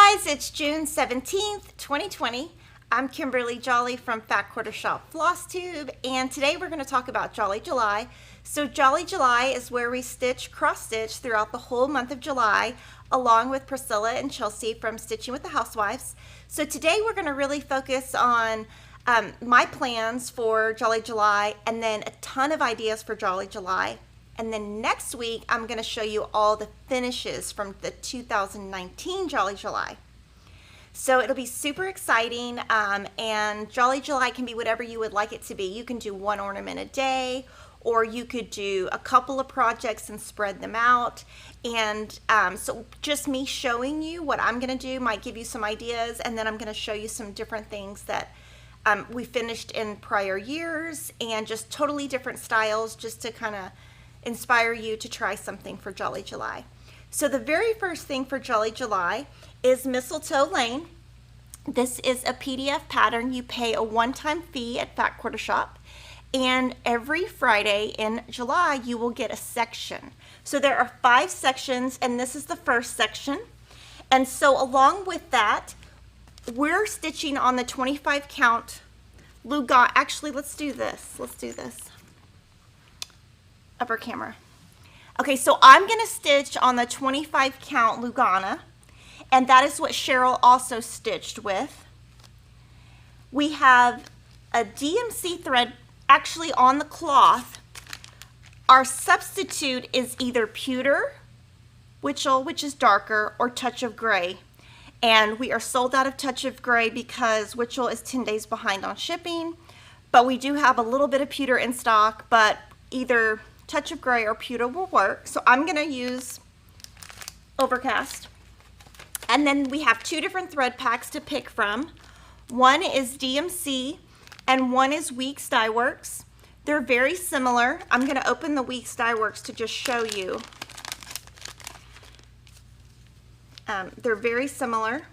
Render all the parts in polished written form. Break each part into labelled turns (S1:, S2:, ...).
S1: guys, it's June 17th, 2020. I'm Kimberly Jolly from Fat Quarter Shop FlossTube, and today we're going to talk about Jolly July. So Jolly July is where we stitch cross-stitch throughout the whole month of July, along with Priscilla and Chelsea from Stitching with the Housewives. So today we're going to really focus on my plans for Jolly July, and then a ton of ideas for Jolly July. And then next week, I'm going to show you all the finishes from the 2019 Jolly July. So it'll be super exciting, and Jolly July can be whatever you would like it to be. You can do one ornament a day, or you could do a couple of projects and spread them out. And so just me showing you what I'm going to do might give you some ideas, and then I'm going to show you some different things that we finished in prior years, and just totally different styles, just to kind of inspire you to try something for Jolly July. So the very first thing for Jolly July is Mistletoe Lane. This is a PDF pattern. You pay a one-time fee at Fat Quarter Shop, and every Friday in July you will get a section. So there are 5 sections, and this is the first section. And so along with that, we're stitching on the 25 count Lugana. Actually, let's do this. Upper camera. Okay, so I'm going to stitch on the 25 count Lugana, and that is what Cheryl also stitched with. We have a DMC thread actually on the cloth. Our substitute is either pewter, which is darker, or touch of gray. And we are sold out of touch of gray because Witchell is 10 days behind on shipping, but we do have a little bit of pewter in stock, but either touch of gray or pewter will work. So I'm going to use Overcast. And then we have 2 different thread packs to pick from. One is DMC and one is Weeks Dye Works. They're very similar. I'm going to open the Weeks Dye Works to just show you. They're very similar.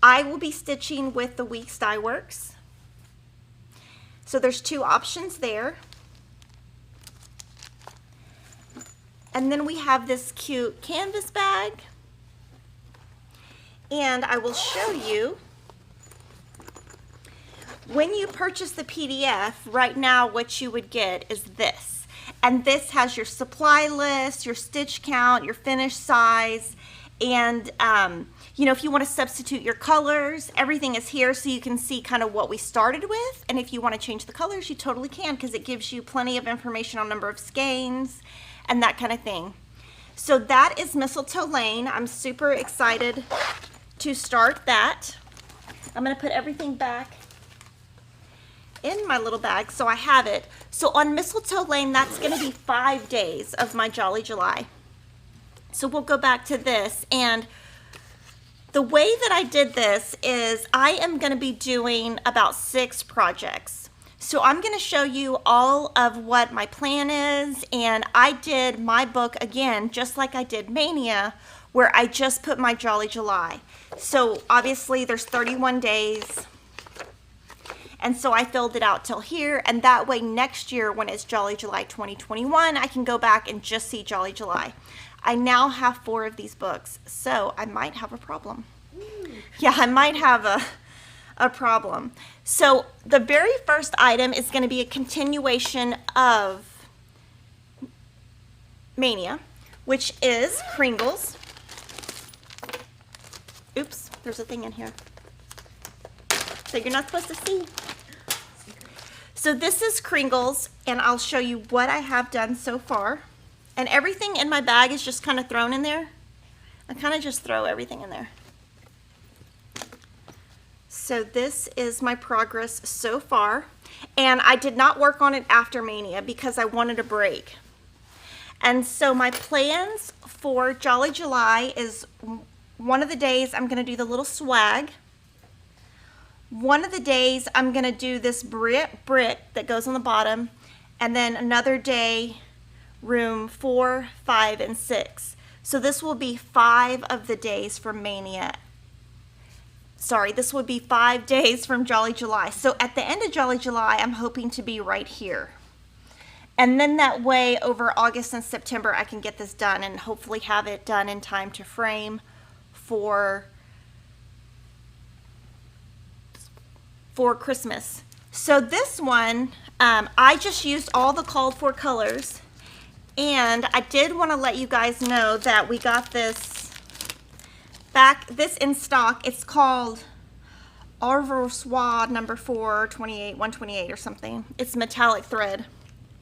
S1: I will be stitching with the Weeks Dye Works. So there's 2 options there. And then we have this cute canvas bag. And I will show you, when you purchase the PDF, right now what you would get is this. And this has your supply list, your stitch count, your finish size, and you know, if you want to substitute your colors, everything is here so you can see kind of what we started with. And if you want to change the colors, you totally can, because it gives you plenty of information on number of skeins and that kind of thing. So that is Mistletoe Lane. I'm super excited to start that. I'm going to put everything back in my little bag so I have it. So on Mistletoe Lane, that's going to be 5 days of my Jolly July. So we'll go back to this, and the way that I did this is I am going to be doing about 6 projects. So I'm going to show you all of what my plan is, and I did my book again just like I did Mania, where I just put my Jolly July. So obviously there's 31 days, and so I filled it out till here, and that way next year when it's Jolly July 2021, I can go back and just see Jolly July. I now have 4 of these books, so I might have a problem. Yeah, I might have a problem. So the very first item is going to be a continuation of Mania, which is Kringles. Oops, there's a thing in here that you're not supposed to see. So this is Kringles, and I'll show you what I have done so far. And everything in my bag is just kind of thrown in there. I kind of just throw everything in there. So this is my progress so far. And I did not work on it after Mania because I wanted a break. And so my plans for Jolly July is one of the days I'm going to do the little swag. One of the days I'm going to do this brick that goes on the bottom. And then another day, room 4, 5, and 6. So this will be 5 of the days from Mania. Sorry, this would be 5 days from Jolly July. So at the end of Jolly July, I'm hoping to be right here. And then that way over August and September, I can get this done and hopefully have it done in time to frame for for Christmas. So this one, I just used all the called for colors, and I did want to let you guys know that we got this in stock. It's called Arvois number 428, 128 or something. It's metallic thread.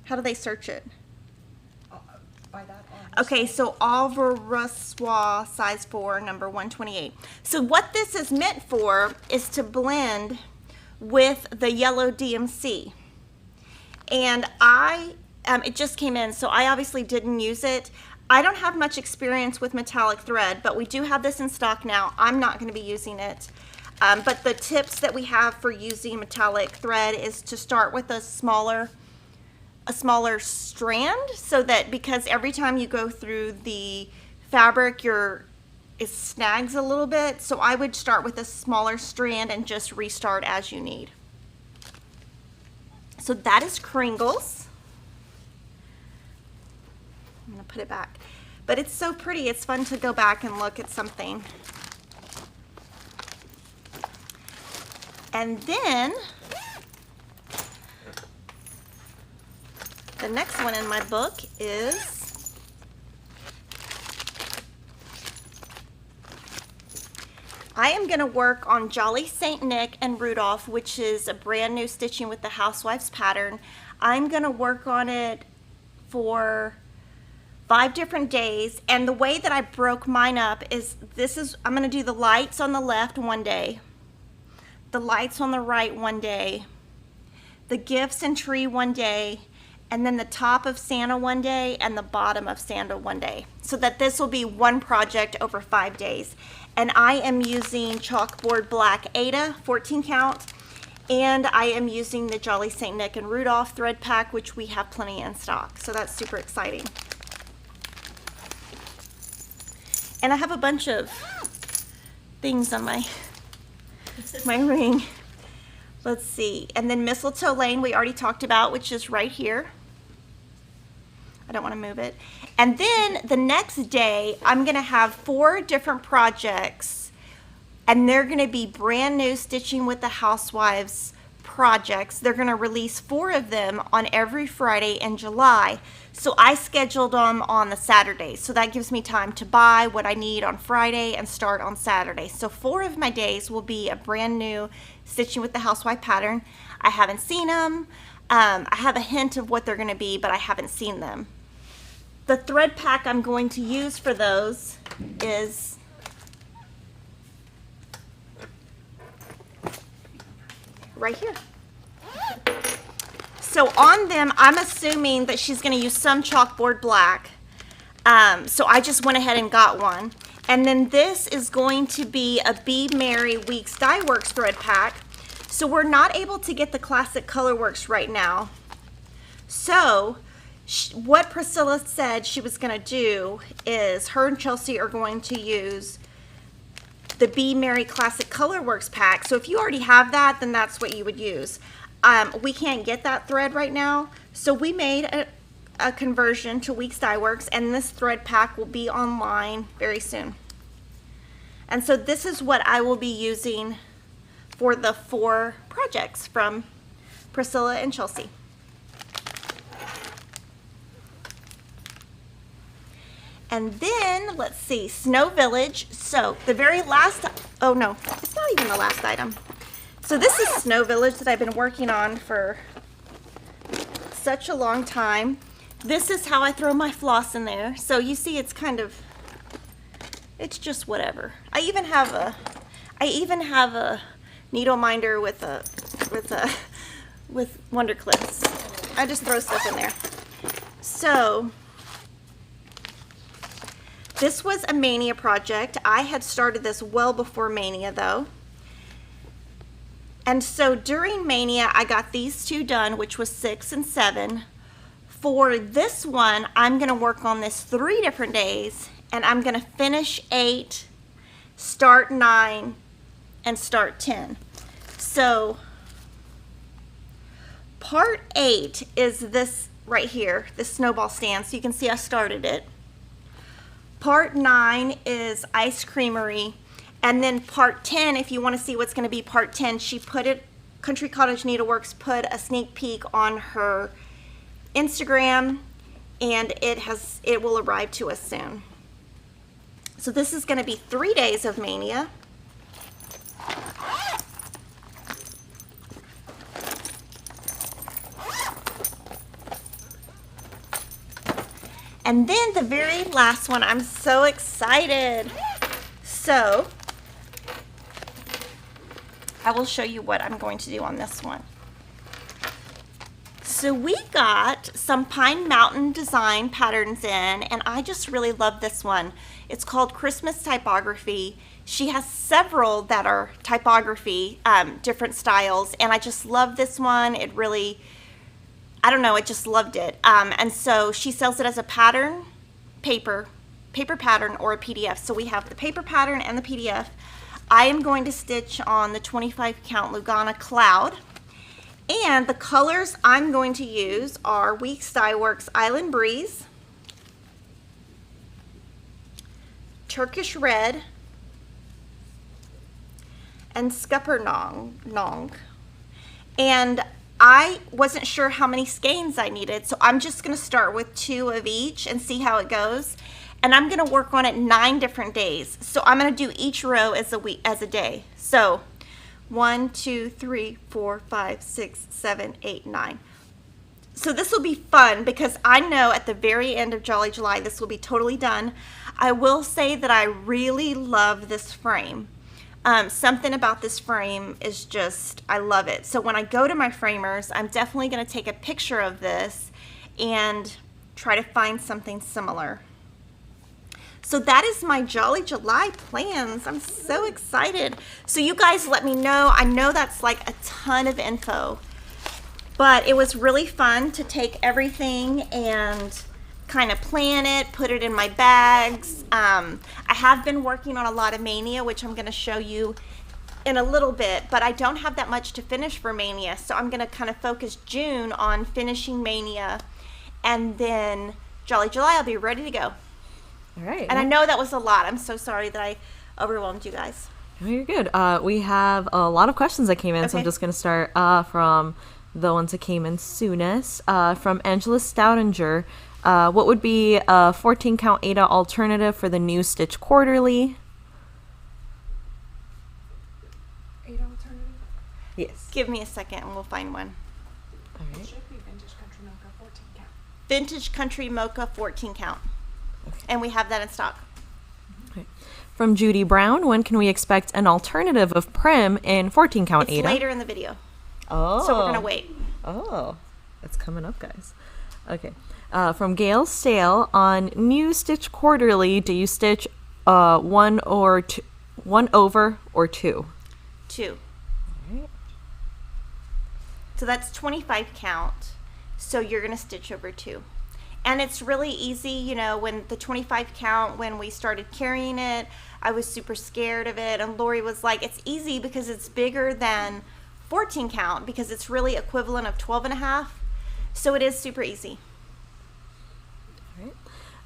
S1: How do they search it? Okay, so Arvois size 4, number 128. So what this is meant for is to blend with the yellow DMC. And it just came in, so I obviously didn't use it. I don't have much experience with metallic thread, but we do have this in stock now. I'm not going to be using it. But the tips that we have for using metallic thread is to start with a smaller strand, so that because every time you go through the fabric it snags a little bit. So I would start with a smaller strand and just restart as you need. So that is Kringles. I'm gonna put it back, but it's so pretty. It's fun to go back and look at something. And then the next one in my book is I am going to work on Jolly St. Nick and Rudolph, which is a brand new Stitching with the Housewives pattern. I'm going to work on it for 5 different days, and the way that I broke mine up is I'm going to do the lights on the left one day, the lights on the right one day, the gifts and tree one day, and then the top of Santa one day and the bottom of Santa one day, so that this will be one project over 5 days. And I am using chalkboard black Ada 14 count, and I am using the Jolly St. Nick and Rudolph thread pack, which we have plenty in stock, so that's super exciting. And I have a bunch of things on my ring. Let's see. And then Mistletoe Lane we already talked about, which is right here. I don't want to move it. And then the next day, I'm going to have 4 different projects, and they're going to be brand new Stitching with the Housewives projects. They're going to release 4 of them on every Friday in July. So I scheduled them on the Saturday, so that gives me time to buy what I need on Friday and start on Saturday. So 4 of my days will be a brand new Stitching with the Housewife pattern. I haven't seen them. I have a hint of what they're going to be, but I haven't seen them. The thread pack I'm going to use for those is right here. So on them, I'm assuming that she's going to use some chalkboard black. So I just went ahead and got one. And then this is going to be a Be Merry Weeks Dye Works thread pack. So we're not able to get the Classic Colorworks right now. So what Priscilla said she was going to do is her and Chelsea are going to use the Be Merry Classic Colorworks pack. So if you already have that, then that's what you would use. We can't get that thread right now, so we made a conversion to Weeks Dye Works, and this thread pack will be online very soon. And so this is what I will be using for the 4 projects from Priscilla and Chelsea. And then, let's see, Snow Village. So the very last, oh no, it's not even the last item. So this is Snow Village that I've been working on for such a long time. This is how I throw my floss in there. So you see it's kind of, it's just whatever. I even have a needle minder with Wonder Clips. I just throw stuff in there. So this was a Maynia project. I had started this well before Maynia though. And so during Maynia, I got these 2 done, which was 6 and 7. For this one, I'm going to work on this 3 different days, and I'm going to finish 8, start 9, and start 10. So part 8 is this right here, this snowball stand. So you can see I started it. Part 9 is Creamery. And then part 10, if you want to see what's going to be part 10, she put it Country Cottage Needleworks put a sneak peek on her Instagram, and it will arrive to us soon. So this is going to be 3 days of Maynia. And then the very last one, I'm so excited. So I will show you what I'm going to do on this one. So we got some Pine Mountain design patterns in, and I just really love this one. It's called Christmas Typography. She has several that are typography, different styles, and I just love this one. It really, I don't know, I just loved it. And so she sells it as a pattern, paper pattern, or a PDF. So we have the paper pattern and the PDF. I am going to stitch on the 25 count Lugana Cloud. And the colors I'm going to use are Weeks Dye Works Island Breeze, Turkish Red, and Scuppernong. And I wasn't sure how many skeins I needed, so I'm just going to start with 2 of each and see how it goes. And I'm going to work on it 9 different days. So I'm going to do each row as a day. So 1, 2, 3, 4, 5, 6, 7, 8, 9. So this will be fun because I know at the very end of Jolly July this will be totally done. I will say that I really love this frame. Something about this frame is just, I love it. So when I go to my framers, I'm definitely going to take a picture of this and try to find something similar. So that is my Jolly July plans. I'm so excited. So you guys let me know. I know that's like a ton of info, but it was really fun to take everything and kind of plan it, put it in my bags. I have been working on a lot of Maynia, which I'm going to show you in a little bit, but I don't have that much to finish for Maynia. So I'm going to kind of focus June on finishing Maynia, and then Jolly July I'll be ready to go.
S2: All right.
S1: And I know that was a lot. I'm so sorry that I overwhelmed you guys.
S2: No, you're good. We have a lot of questions that came in, so I'm just going to start from the ones that came in soonest. From Angela Stoutinger, what would be a 14 count Ada alternative for the new Stitch Quarterly?
S3: Ada alternative?
S2: Yes.
S1: Give me a second and we'll find one.
S2: All right.
S3: It should be Vintage Country Mocha 14 count.
S1: Vintage Country Mocha 14 count.
S2: Okay.
S1: And we have that in stock.
S2: Okay. From Judy Brown, when can we expect an alternative of Prim in 14 count
S1: It's
S2: Ada?
S1: later in the video.
S2: Oh.
S1: So we're going to wait.
S2: Oh, that's coming up, guys. Okay. From Gail Sale, on new Stitch Quarterly, do you stitch 1 over or 2?
S1: 2.
S2: All right.
S1: So that's 25 count. So you're going to stitch over 2. And it's really easy, you know, when the 25 count, when we started carrying it, I was super scared of it. And Lori was like, it's easy because it's bigger than 14 count because it's really equivalent of 12 and a half. So it is super easy.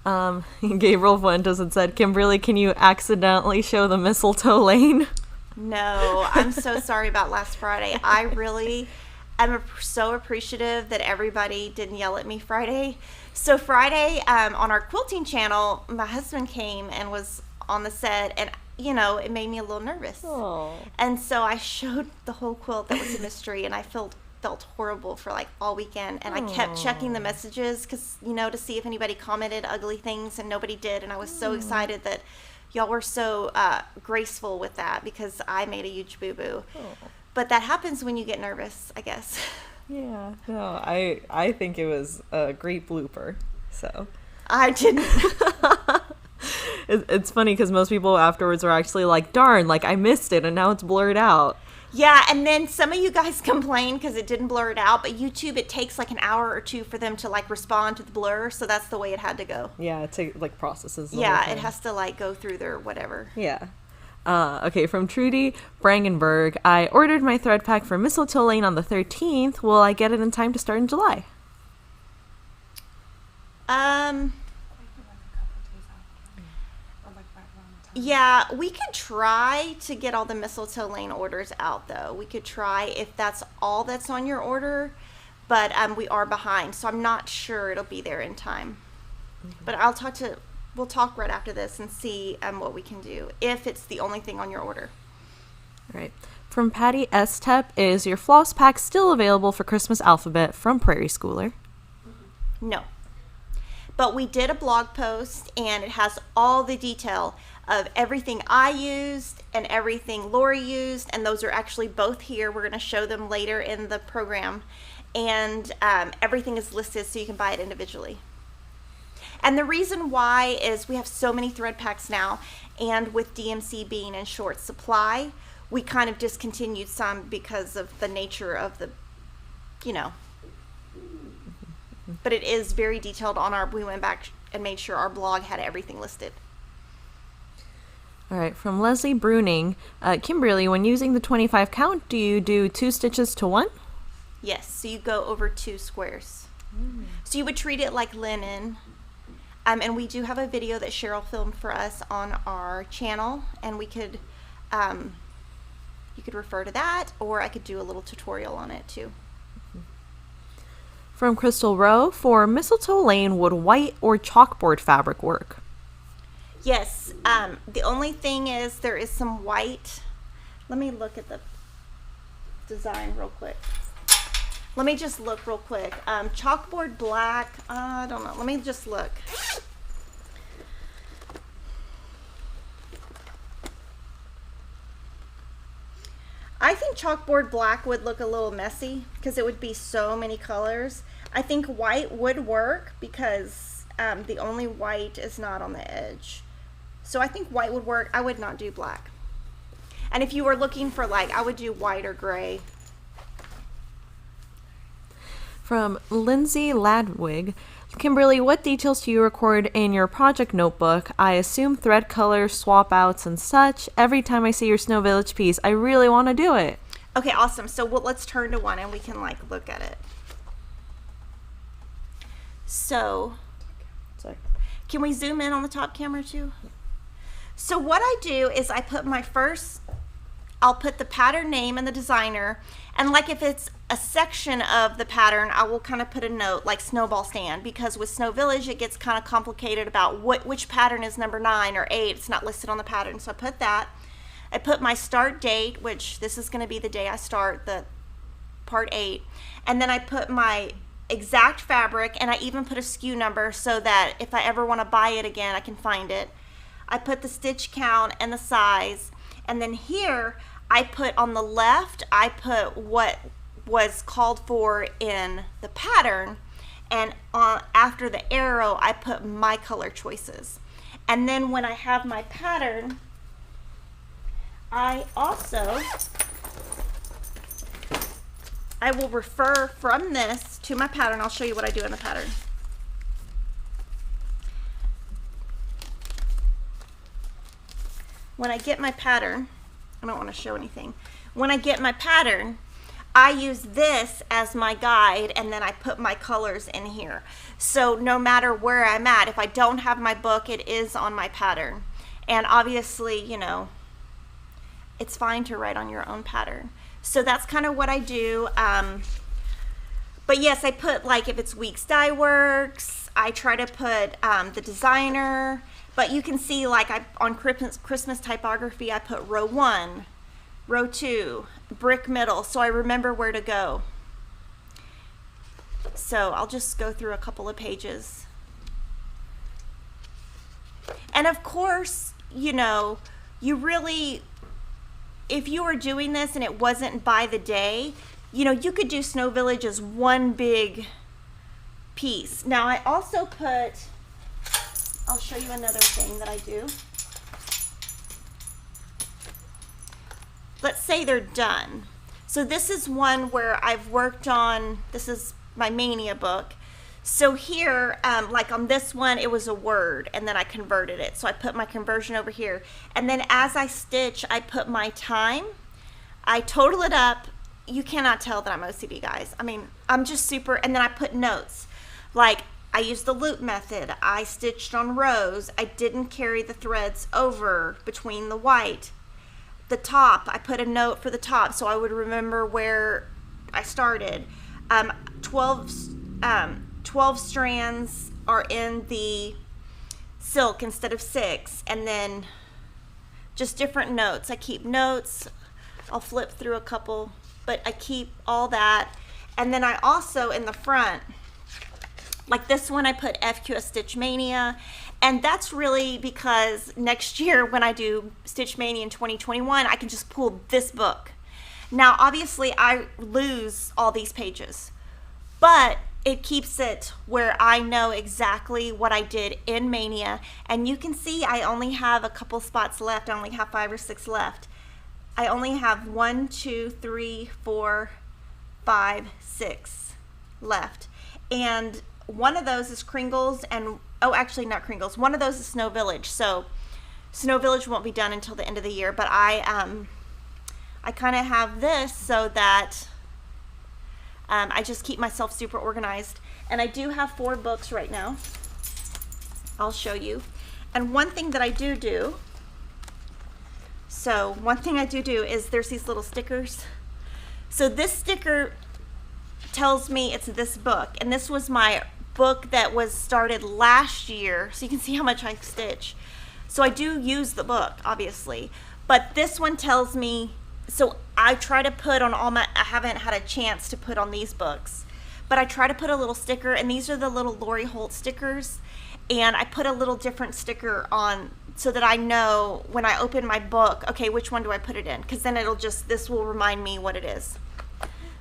S2: All right. Gabriel Fuentes had said, Kimberly, can you accidentally show the mistletoe lane?
S1: No, I'm so sorry about last Friday. I really am so appreciative that everybody didn't yell at me Friday. So Friday, on our quilting channel, my husband came and was on the set, and you know, it made me a little nervous.
S2: Oh.
S1: And so I showed the whole quilt that was a mystery, and I felt horrible for like all weekend. And I kept checking the messages because, you know, to see if anybody commented ugly things, and nobody did. And I was so excited that y'all were so graceful with that because I made a huge boo-boo. But that happens when you get nervous, I guess.
S2: Yeah, no, I think it was a great blooper, so.
S1: I didn't.
S2: It's funny because most people afterwards are actually like, darn, like I missed it and now it's blurred out.
S1: Yeah, and then some of you guys complain because it didn't blur it out, but YouTube, it takes like an hour or 2 for them to like respond to the blur, so that's the way it had to go.
S2: Yeah, it like processes.
S1: Yeah, it has to like go through their whatever.
S2: Yeah. Okay, from Trudy Brangenberg, I ordered my thread pack for Mistletoe Lane on the 13th. Will I get it in time to start in July?
S3: right around the time.
S1: Yeah, we could try to get all the Mistletoe Lane orders out, though. We could try if that's all that's on your order, but we are behind, so I'm not sure it'll be there in time. But we'll talk right after this and see what we can do if it's the only thing on your order.
S2: All right. From Patty Estep, is your floss pack still available for Christmas alphabet from Prairie Schooler?
S1: No. But we did a blog post, and it has all the detail of everything I used and everything Lori used, and those are actually both here. We're going to show them later in the program, and everything is listed so you can buy it individually. And the reason why is we have so many thread packs now, and with DMC being in short supply, we kind of discontinued some because of the nature of the, but it is very detailed on we went back and made sure our blog had everything listed.
S2: All right, from Leslie Bruning, Kimberly, when using the 25 count, do you do 2 stitches to 1?
S1: Yes, so you go over 2 squares. So you would treat it like linen. And we do have a video that Cheryl filmed for us on our channel, and we could, you could refer to that, or I could do a little tutorial on it too.
S2: From Crystal Rowe, for Mistletoe Lane, would white or chalkboard fabric work?
S1: Yes, the only thing is there is some white. Let me look at the design real quick. Let me just look real quick. Chalkboard black, I don't know. Let me just look. I think chalkboard black would look a little messy because it would be so many colors. I think white would work because the only white is not on the edge. So I think white would work. I would not do black. And if you were looking for I would do white or gray.
S2: From Lindsay Ladwig, Kimberly, what details do you record in your project notebook? I assume thread color, swap outs, and such. Every time I see your Snow Village piece, I really want to do it.
S1: Okay, awesome. So let's turn to one and we can look at it. So,
S2: Sorry.
S1: Can we zoom in on the top camera too? So what I do is I'll put the pattern name and the designer, and if it's a section of the pattern, I will kind of put a note like Snowball stand, because with Snow Village it gets kind of complicated about which pattern is number 9 or 8. It's not listed on the pattern, so I put that. I put my start date, which this is going to be the day I start the part 8, and then I put my exact fabric, and I even put a SKU number so that if I ever want to buy it again, I can find it. I put the stitch count and the size, and then here I put on the left, I put what was called for in the pattern, and after the arrow I put my color choices. And then when I have my pattern, I will refer from this to my pattern. I'll show you what I do in the pattern. When I get my pattern, I don't want to show anything. When I get my pattern, I use this as my guide, and then I put my colors in here. So no matter where I'm at, if I don't have my book, it is on my pattern. And obviously, it's fine to write on your own pattern. So that's kind of what I do. But yes, I put if it's Weeks Dye Works, I try to put the designer. But you can see on Christmas typography, I put row 1, row 2, brick middle, so I remember where to go. So I'll just go through a couple of pages. And of course, you really, if you were doing this and it wasn't by the day, you could do Snow Village as one big piece. Now I also I'll show you another thing that I do. Let's say they're done. So this is one where I've worked on, this is my Maynia book. So here, on this one, it was a word, and then I converted it. So I put my conversion over here. And then as I stitch, I put my time. I total it up. You cannot tell that I'm OCD, guys. I mean, I'm just super, and then I put notes. I I used the loop method. I stitched on rows. I didn't carry the threads over between the white. The top, I put a note for the top so I would remember where I started. 12 strands are in the silk instead of 6, and then just different notes. I keep notes. I'll flip through a couple, but I keep all that. And then I also, in the front, like this one, I put FQS Stitch Maynia, and that's really because next year when I do Stitch Maynia in 2021, I can just pull this book. Now, obviously, I lose all these pages, but it keeps it where I know exactly what I did in Maynia, and you can see I only have a couple spots left. I only have 5 or 6 left. I only have 1, 2, 3, 4, 5, 6 left, and one of those is Kringles, and oh, actually not Kringles. One of those is Snow Village. So Snow Village won't be done until the end of the year, but I kind of have this so that I just keep myself super organized. And I do have 4 books right now. I'll show you. And one thing that I do, is there's these little stickers. So this sticker tells me it's this book, and this was my book that was started last year, so you can see how much I stitch. So I do use the book, obviously, but this one tells me, so I try to put on all my, I haven't had a chance to put on these books, but I try to put a little sticker, and these are the little Lori Holt stickers, and I put a little different sticker on so that I know when I open my book, okay, which one do I put it in, because then it'll just, this will remind me what it is.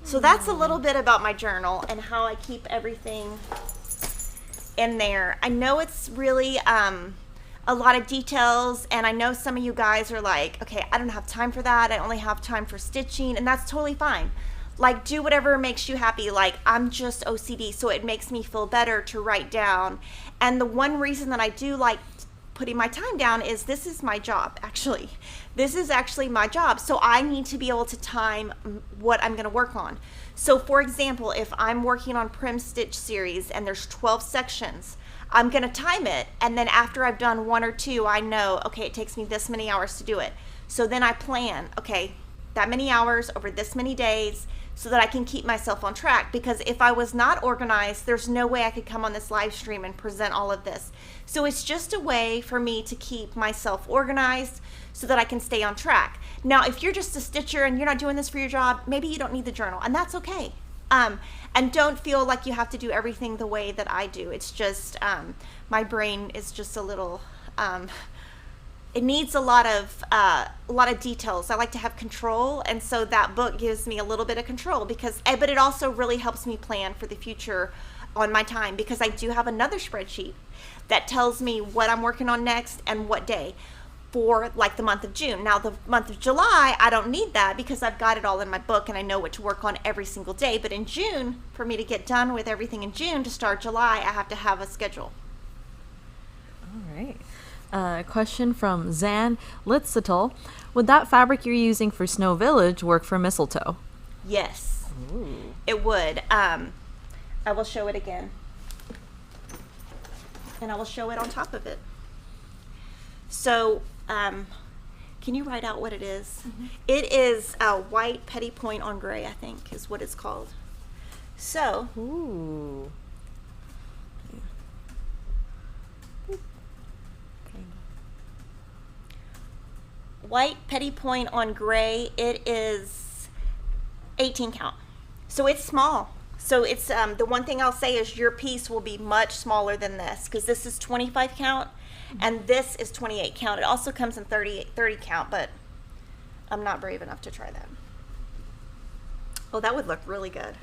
S1: So that's a little bit about my journal and how I keep everything in there. I know it's really a lot of details, and I know some of you guys are like, okay, I don't have time for that. I only have time for stitching, and that's totally fine. Like, do whatever makes you happy. Like, I'm just OCD, so it makes me feel better to write down. And the one reason that I do like putting my time down is this is my job, actually. This is actually my job, so I need to be able to time what I'm gonna work on. So for example, if I'm working on Prim Stitch series and there's 12 sections, I'm gonna time it, and then after I've done 1 or 2, I know, okay, it takes me this many hours to do it. So then I plan, okay, that many hours over this many days, so that I can keep myself on track, because if I was not organized, there's no way I could come on this live stream and present all of this. So it's just a way for me to keep myself organized so that I can stay on track. Now, if you're just a stitcher and you're not doing this for your job, maybe you don't need the journal, and that's okay. And don't feel like you have to do everything the way that I do. It's just, my brain is just a little, it needs a lot of details. I like to have control, and so that book gives me a little bit of control, because, but it also really helps me plan for the future on my time, because I do have another spreadsheet that tells me what I'm working on next and what day for like the month of June. Now the month of July, I don't need that because I've got it all in my book and I know what to work on every single day. But in June, for me to get done with everything in June to start July, I have to have a schedule.
S2: All right. Question from Zan Litzital. Would that fabric you're using for Snow Village work for Mistletoe?
S1: Yes. Ooh. It would. I will show it again. And I will show it on top of it. So, can you write out what it is? Mm-hmm. It is a white petty point on gray, I think, is what it's called. So,
S2: ooh.
S1: White petty point on gray, it is 18 count. So it's small. So it's, the one thing I'll say is your piece will be much smaller than this, because this is 25 count and this is 28 count. It also comes in 30 count, but I'm not brave enough to try that. Oh, that would look really good.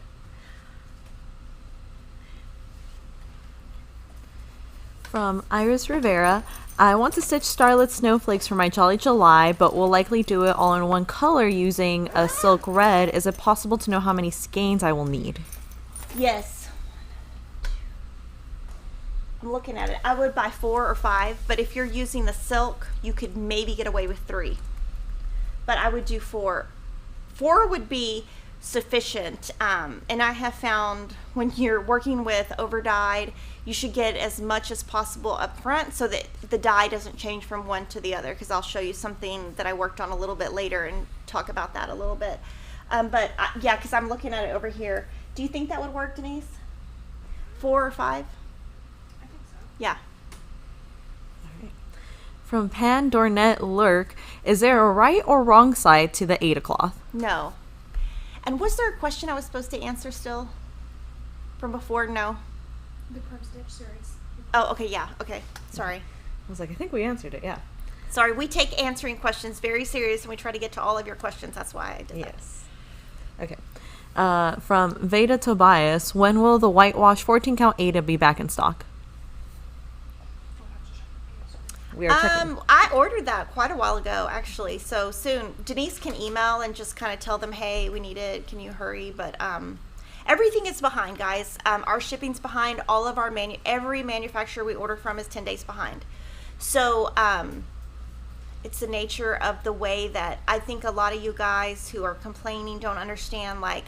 S2: From Iris Rivera, I want to stitch Starlit Snowflakes for my Jolly July, but will likely do it all in one color using a silk red. Is it possible to know how many skeins I will need?
S1: Yes. I'm looking at it. I would buy 4 or 5, but if you're using the silk, you could maybe get away with 3. But I would do 4. 4 would be, sufficient. And I have found when you're working with over dyed, you should get as much as possible up front so that the dye doesn't change from one to the other, because I'll show you something that I worked on a little bit later and talk about that a little bit. Yeah, because I'm looking at it over here. Do you think that would work, Denise? 4 or 5?
S3: I think so.
S1: Yeah.
S2: From Pan Dornet Lurk, is there a right or wrong side to the Ada cloth?
S1: No. And was there a question I was supposed to answer still from before? No.
S3: The Pro Stitch series.
S1: Oh, okay, yeah, okay. Sorry.
S2: I was like, I think we answered it, yeah.
S1: Sorry, we take answering questions very serious and we try to get to all of your questions. That's why I did that.
S2: Yes. Okay. From Veda Tobias, when will the whitewash 14 count Ada be back in stock?
S3: We'll have to check the PS.
S2: We are checking.
S1: I ordered that quite a while ago, actually. So soon, Denise can email and just kind of tell them, hey, we need it. Can you hurry? But everything is behind, guys. Our shipping's behind. All of our every manufacturer we order from is 10 days behind. So it's the nature of the way that I think a lot of you guys who are complaining don't understand, like,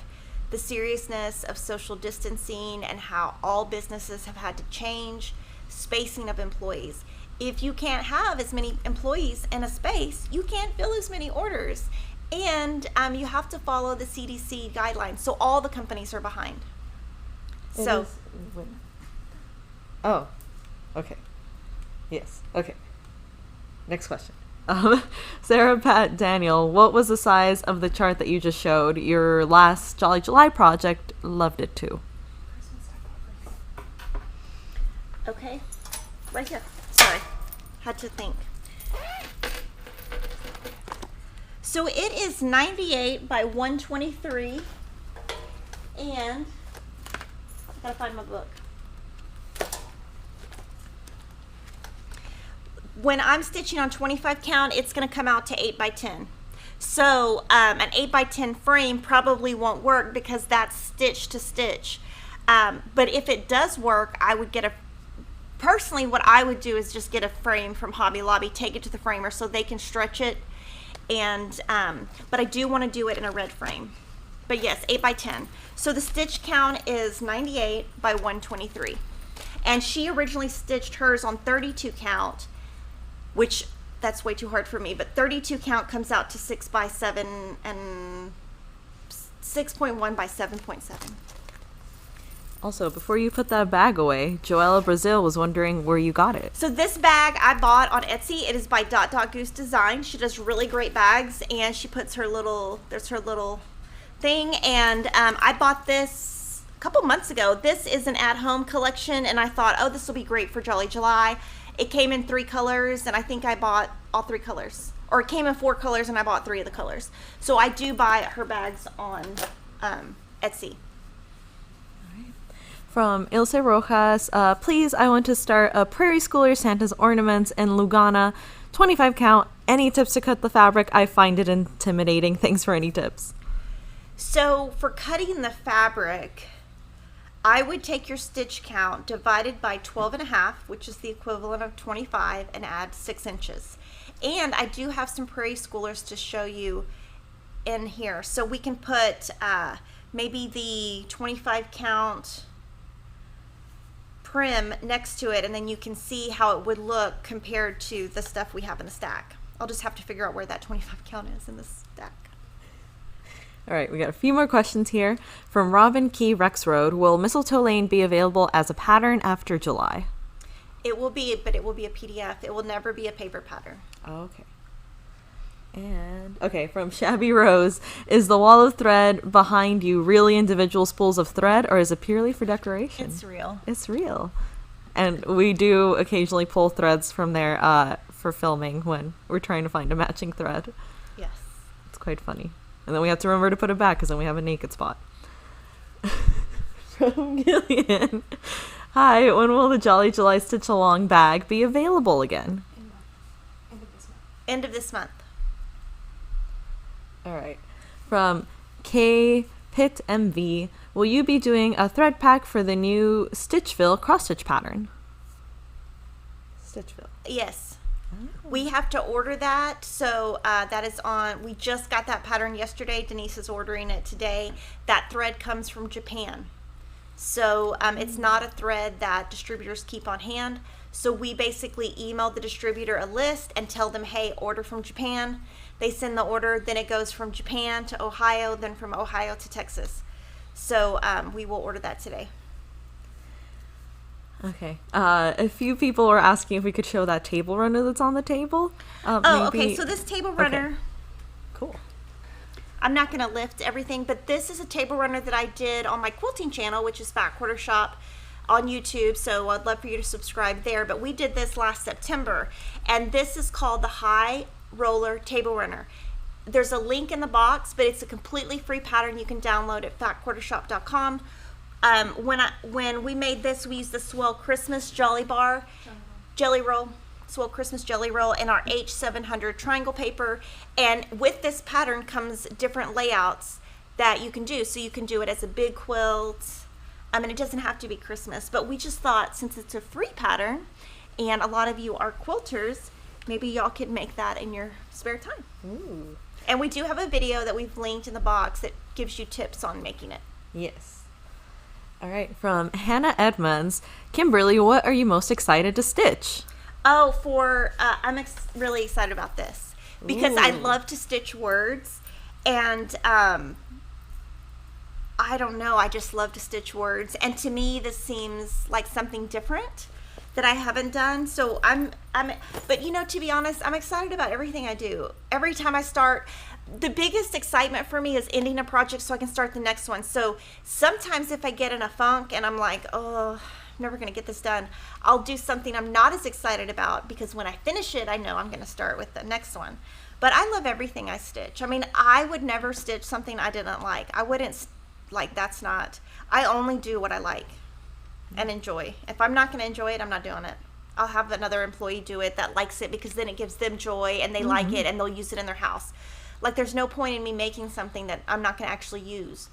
S1: the seriousness of social distancing and how all businesses have had to change spacing of employees. If you can't have as many employees in a space, you can't fill as many orders. And you have to follow the CDC guidelines. So all the companies are behind.
S2: Oh, okay. Yes, okay. Next question. Sarah Pat Daniel, what was the size of the chart that you just showed? Your last Jolly July project, loved it too.
S3: Christmas typography.
S1: Okay, right here. Sorry, had to think. So it is 98 by 123, and I gotta find my book. When I'm stitching on 25 count, it's gonna come out to 8 by 10. So an 8 by 10 frame probably won't work because that's stitch to stitch. But if it does work, I would get personally what I would do is just get a frame from Hobby Lobby, take it to the framer so they can stretch it. And but I do want to do it in a red frame. But yes, 8 by 10. So the stitch count is 98 by 123. And she originally stitched hers on 32 count, which that's way too hard for me, but 32 count comes out to 6 by 7 and 6.1 by 7.7.
S2: Also, before you put that bag away, Joella Brazil was wondering where you got it.
S1: So this bag I bought on Etsy. It is by Dot Dot Goose Design. She does really great bags, and she puts her little, there's her little thing, and I bought this a couple months ago. This is an at-home collection, and I thought, oh, this will be great for Jolly July. It came in 3 colors, and I think I bought all 3 colors. Or it came in 4 colors, and I bought 3 of the colors. So I do buy her bags on Etsy.
S2: From Ilse Rojas, please, I want to start a Prairie Schooler Santa's Ornaments in Lugana, 25 count. Any tips to cut the fabric? I find it intimidating. Thanks for any tips.
S1: So for cutting the fabric, I would take your stitch count divided by 12.5, which is the equivalent of 25, and add 6 inches. And I do have some Prairie Schoolers to show you in here. So we can put maybe the 25 count prim next to it, and then you can see how it would look compared to the stuff we have in the stack. I'll just have to figure out where that 25 count is in the stack.
S2: All right, we got a few more questions here. From Robin Key Rexroad, will Mistletoe Lane be available as a pattern after July?
S1: It will be, but it will be a PDF. It will never be a paper pattern.
S2: Okay. And, okay, from Shabby Rose, is the wall of thread behind you really individual spools of thread, or is it purely for decoration?
S1: It's real.
S2: It's real. And we do occasionally pull threads from there for filming when we're trying to find a matching thread.
S1: Yes.
S2: It's quite funny. And then we have to remember to put it back because then we have a naked spot. From Gillian. Hi, when will the Jolly July Stitch Along bag be available again?
S3: End of this month.
S1: End of this month.
S2: All right. From K Pit MV, will you be doing a thread pack for the new Stitchville cross stitch pattern? Stitchville.
S1: Yes. We have to order that, so that is on. We just got that pattern yesterday. Denise is ordering it today. That thread comes from Japan, so it's not a thread that distributors keep on hand. So we basically email the distributor a list and tell them, hey, order from Japan. They send the order, then it goes from Japan to Ohio, then from Ohio to Texas. So we will order that today.
S2: Okay. A few people were asking if we could show that table runner that's on the table.
S1: Okay. So this table runner.
S2: Okay. Cool.
S1: I'm not going to lift everything, but this is a table runner that I did on my quilting channel, which is Fat Quarter Shop on YouTube. So I'd love for you to subscribe there. But we did this last September, and this is called the High Roller Table Runner. There's a link in the box, but it's a completely free pattern you can download at fatquartershop.com. When we made this, we used the Swell Christmas Jelly Roll, Swell Christmas Jelly Roll, and our H700 triangle paper. And with this pattern comes different layouts that you can do. So you can do it as a big quilt. And it doesn't have to be Christmas, but we just thought since it's a free pattern and a lot of you are quilters, maybe y'all could make that in your spare time.
S2: Ooh.
S1: And we do have a video that we've linked in the box that gives you tips on making it.
S2: Yes. All right. From Hannah Edmonds, Kimberly, what are you most excited to stitch?
S1: Oh, I'm really excited about this because I
S2: Ooh.
S1: love to stitch words, and I don't know, I just love to stitch words, and to me this seems like something different that I haven't done. So but you know, to be honest, I'm excited about everything I do. Every time I start, the biggest excitement for me is ending a project so I can start the next one. So sometimes if I get in a funk and I'm like, oh, I'm never gonna get this done, I'll do something I'm not as excited about, because when I finish it, I know I'm gonna start with the next one. But I love everything I stitch. I mean, I would never stitch something I didn't like. I wouldn't, I only do what I like and enjoy. If I'm not going to enjoy it, I'm not doing it. I'll have another employee do it that likes it, because then it gives them joy and they like it and they'll use it in their house. Like, there's no point in me making something that I'm not going to actually use.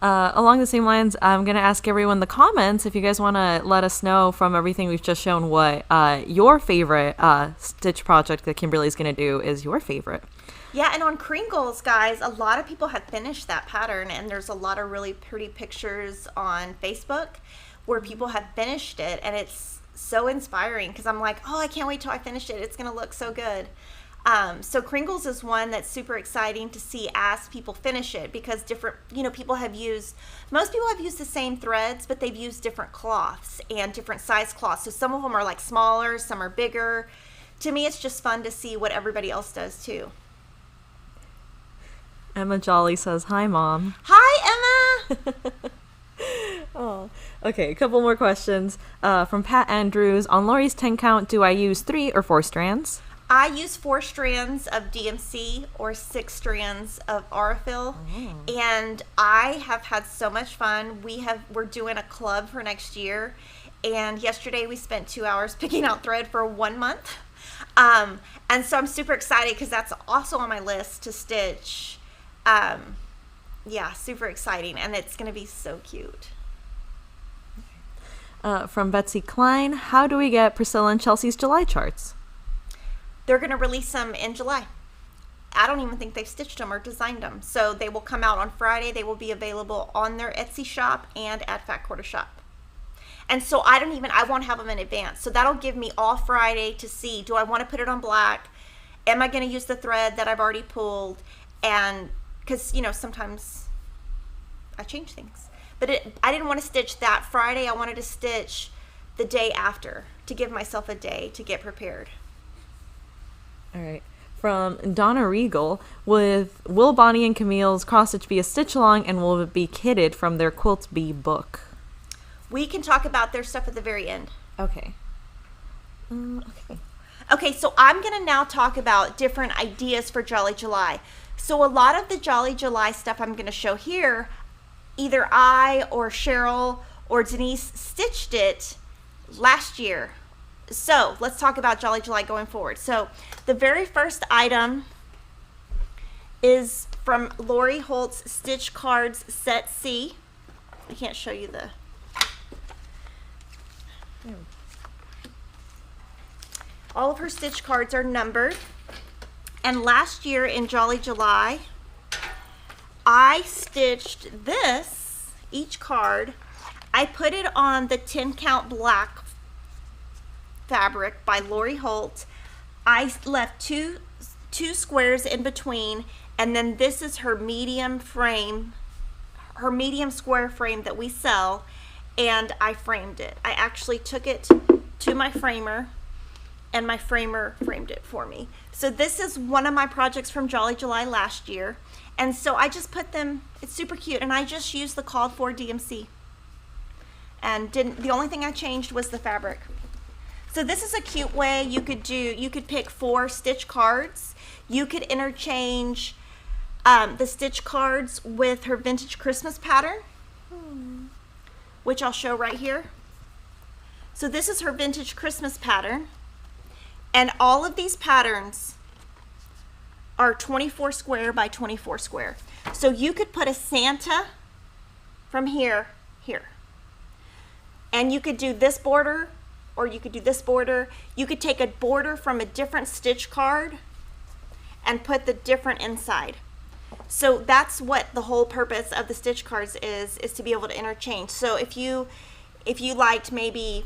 S2: Along the same lines, I'm going to ask everyone in the comments if you guys want to let us know from everything we've just shown what your favorite stitch project that Kimberly's going to do is your favorite.
S1: Yeah, and on Kringles, guys, a lot of people have finished that pattern, and there's a lot of really pretty pictures on Facebook where people have finished it, and it's so inspiring, because I'm like, oh, I can't wait till I finish it. It's going to look so good. So Kringles is one that's super exciting to see as people finish it, because most people have used the same threads, but they've used different cloths and different size cloths. So some of them are like smaller, some are bigger. To me, it's just fun to see what everybody else does too.
S2: Emma Jolly says, hi, Mom.
S1: Hi, Emma.
S2: Oh, okay. A couple more questions. From Pat Andrews, on Lori's 10 count, do I use 3 or 4 strands?
S1: I use 4 strands of DMC or 6 strands of Aurifil, and I have had so much fun. We're doing a club for next year, and yesterday we spent 2 hours picking out thread for 1 month. And so I'm super excited, because that's also on my list to stitch. Yeah, super exciting, and it's going to be so cute.
S2: From Betsy Klein, how do we get Priscilla and Chelsea's July charts?
S1: They're going to release them in July. I don't even think they've stitched them or designed them. So they will come out on Friday. They will be available on their Etsy shop and at Fat Quarter Shop. And so I won't have them in advance. So that'll give me all Friday to see, do I want to put it on black? Am I going to use the thread that I've already pulled? And because, sometimes I change things. But I didn't want to stitch that Friday. I wanted to stitch the day after to give myself a day to get prepared.
S2: All right. From Donna Regal, will Bonnie and Camille's cross stitch be a stitch along, and will it be kitted from their Quilt Bee book?
S1: We can talk about their stuff at the very end.
S2: Okay.
S1: Okay, so I'm going to now talk about different ideas for Jolly July. So a lot of the Jolly July stuff I'm going to show here, either I or Cheryl or Denise stitched it last year. So let's talk about Jolly July going forward. So the very first item is from Lori Holt's Stitch Cards Set C. I can't show you the... All of her stitch cards are numbered. And last year in Jolly July, I stitched this, each card. I put it on the 10 count black fabric by Lori Holt. I left two squares in between, and then this is her medium frame, her medium square frame that we sell, and I framed it. I actually took it to my framer, and my framer framed it for me. So this is one of my projects from Jolly July last year, and so I just put them, it's super cute, and I just used the called for DMC. And the only thing I changed was the fabric. So this is a cute way you could pick 4 stitch cards. You could interchange the stitch cards with her vintage Christmas pattern, which I'll show right here. So this is her vintage Christmas pattern, and all of these patterns are 24 square by 24 square. So you could put a Santa from here. And you could do this border, or you could do this border. You could take a border from a different stitch card and put the different inside. So that's what the whole purpose of the stitch cards is to be able to interchange. So if you liked maybe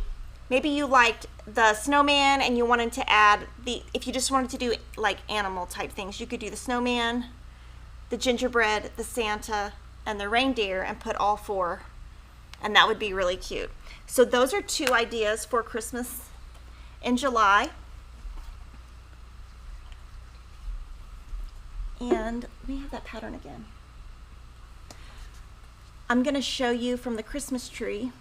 S1: you liked the snowman and you wanted to add if you just wanted to do like animal type things, you could do the snowman, the gingerbread, the Santa, and the reindeer and put all 4, and that would be really cute. So those are 2 ideas for Christmas in July. And we have that pattern again. I'm going to show you from the Christmas tree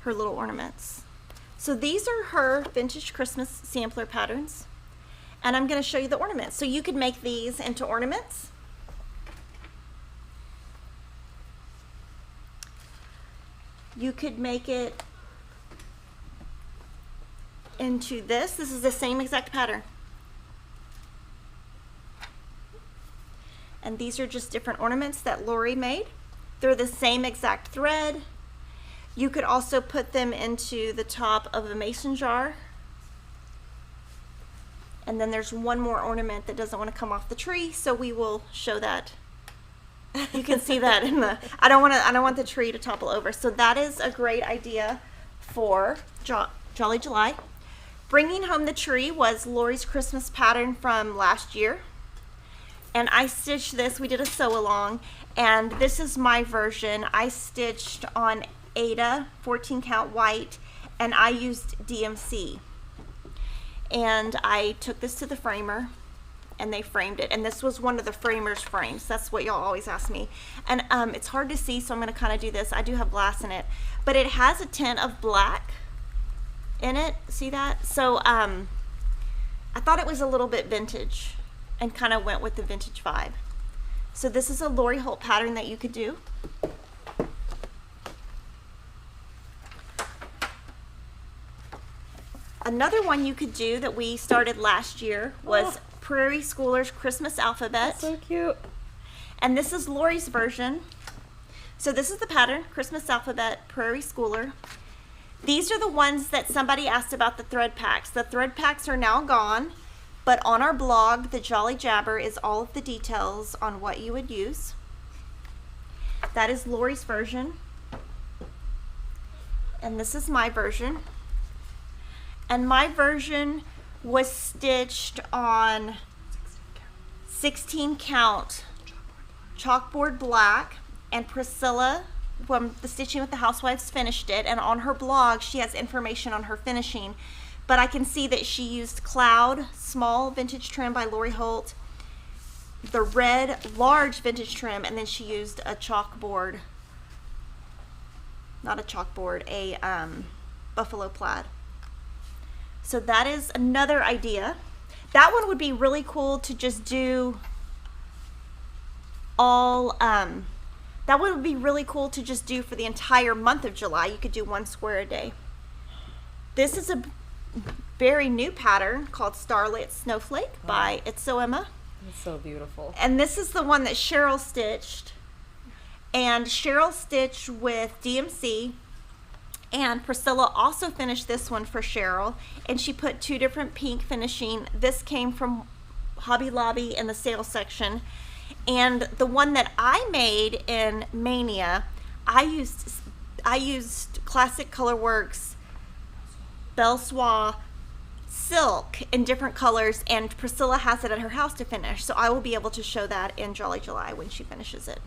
S1: her little ornaments. So these are her vintage Christmas sampler patterns, and I'm going to show you the ornaments. So you could make these into ornaments. You could make it into this. This is the same exact pattern. And these are just different ornaments that Lori made. They're the same exact thread. You could also put them into the top of a mason jar. And then there's one more ornament that doesn't want to come off the tree, so we will show that. You can see that in the, I don't want the tree to topple over. So that is a great idea for Jolly July. Bringing home the tree was Lori's Christmas pattern from last year. And I stitched this, we did a sew along, and this is my version. I stitched on Ada 14 count white, and I used DMC. And I took this to the framer, and they framed it. And this was one of the framer's frames. That's what y'all always ask me. And it's hard to see, so I'm going to kind of do this. I do have glass in it, but it has a tint of black in it. See that? So I thought it was a little bit vintage and kind of went with the vintage vibe. So this is a Lori Holt pattern that you could do. Another one you could do that we started last year was Prairie Schoolers Christmas Alphabet.
S2: That's so cute.
S1: And this is Lori's version. So this is the pattern, Christmas Alphabet, Prairie Schooler. These are the ones that somebody asked about the thread packs. The thread packs are now gone, but on our blog, The Jolly Jabber, is all of the details on what you would use. That is Lori's version. And this is my version. And my version was stitched on 16 count chalkboard black, and Priscilla from the Stitching with the Housewives finished it, and on her blog she has information on her finishing, but I can see that she used Cloud small vintage trim by Lori Holt, the red large vintage trim, and then she used a chalkboard, not a chalkboard, a buffalo plaid. So that is another idea. That one would be really cool to just do all, that would be really cool to just do for the entire month of July. You could do 1 square a day. This is a very new pattern called Starlit Snowflake by It's So Emma.
S2: It's so beautiful.
S1: And this is the one that Cheryl stitched. And Cheryl stitched with DMC. And Priscilla also finished this one for Cheryl, and she put 2 different pink finishing. This came from Hobby Lobby in the sales section. And the one that I made in Mania, I used Classic Colorworks Belle Soie silk in different colors, and Priscilla has it at her house to finish, so I will be able to show that in Jolly July when she finishes it.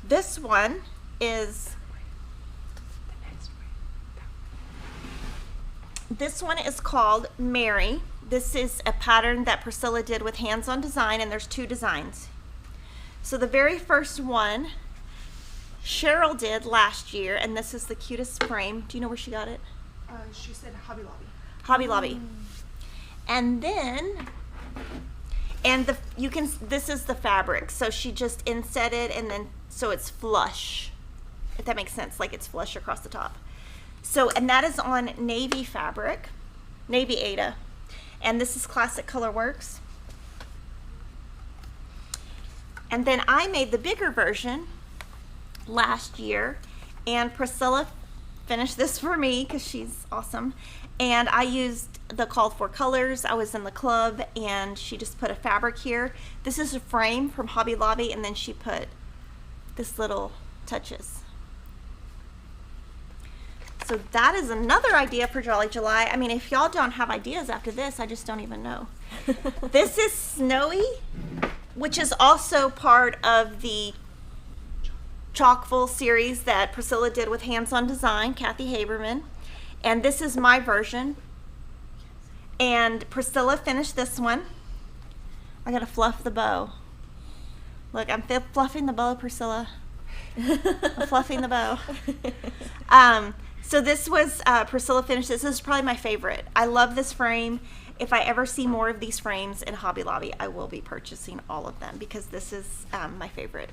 S1: This one is called Mary. This is a pattern that Priscilla did with hands-on design, and there's 2 designs. So the very first one Cheryl did last year, and this is the cutest frame. Do you know where she got it?
S3: She said Hobby Lobby.
S1: Hobby Lobby. And then, this is the fabric. So she just inset it, and then, so it's flush, if that makes sense, like it's flush across the top. So, and that is on navy fabric, navy Ada. And this is Classic Colorworks. And then I made the bigger version last year, and Priscilla finished this for me because she's awesome. And I used the called for colors. I was in the club, and she just put a fabric here. This is a frame from Hobby Lobby, and then she put this little touches. So that is another idea for Jolly July. I mean, if y'all don't have ideas after this, I just don't even know. This is Snowy, which is also part of the Chalkful series that Priscilla did with hands-on design, Kathy Haberman. And this is my version. And Priscilla finished this one. I gotta fluff the bow. Look, I'm fluffing the bow, Priscilla. I'm fluffing the bow. So this was, Priscilla finished this. This is probably my favorite. I love this frame. If I ever see more of these frames in Hobby Lobby, I will be purchasing all of them because this is my favorite.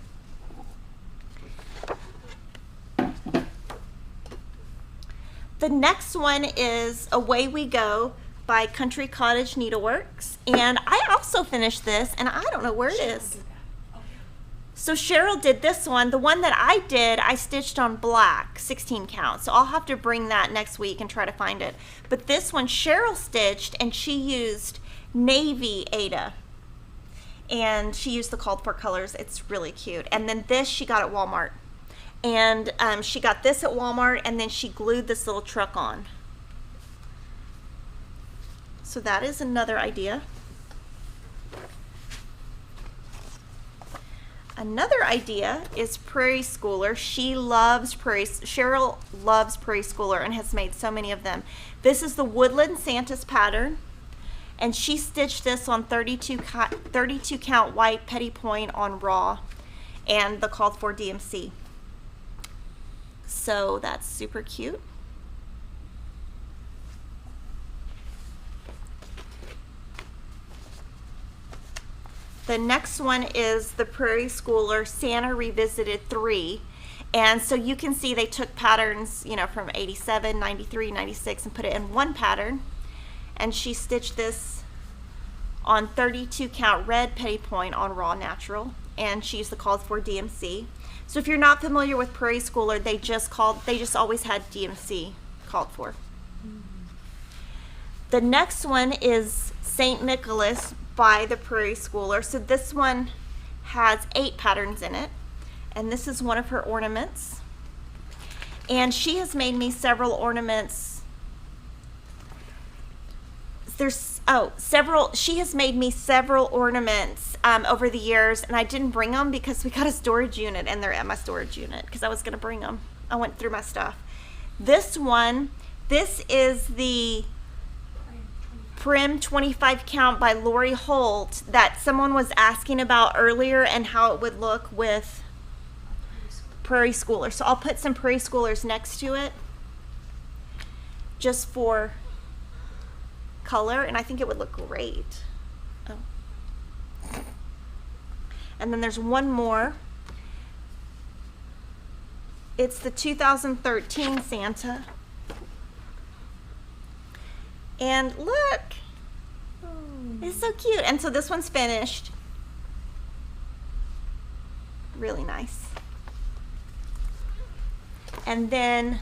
S1: The next one is Away We Go by Country Cottage Needleworks. And I also finished this, and I don't know where it is. So Cheryl did this one. The one that I did, I stitched on black, 16 count. So I'll have to bring that next week and try to find it. But this one Cheryl stitched, and she used navy Ada. And she used the called for colors. It's really cute. And then this she got at Walmart. And she got this at Walmart, and then she glued this little truck on. So that is another idea. Another idea is Prairie Schooler. Cheryl loves Prairie Schooler and has made so many of them. This is the Woodland Santa's pattern, and she stitched this on 32 count white petty point on raw, and the called for DMC. So that's super cute. The next one is the Prairie Schooler Santa Revisited 3. And so you can see they took patterns, you know, from 87, 93, 96 and put it in one pattern. And she stitched this on 32 count red petty point on raw natural. And she used the called for DMC. So if you're not familiar with Prairie Schooler, they just always had DMC called for. The next one is St. Nicholas by the Prairie Schooler. So this one has 8 patterns in it, and this is one of her ornaments. And she has made me several ornaments. She has made me several ornaments over the years, and I didn't bring them because we got a storage unit, and they're at my storage unit because I was going to bring them. I went through my stuff. This one, this is the Prim 25 count by Lori Holt that someone was asking about earlier and how it would look with Prairie Schooler. So I'll put some Prairie Schoolers next to it just for color, and I think it would look great. Oh. And then there's one more. It's the 2013 Santa. And look, it's so cute. And so this one's finished. Really nice. And then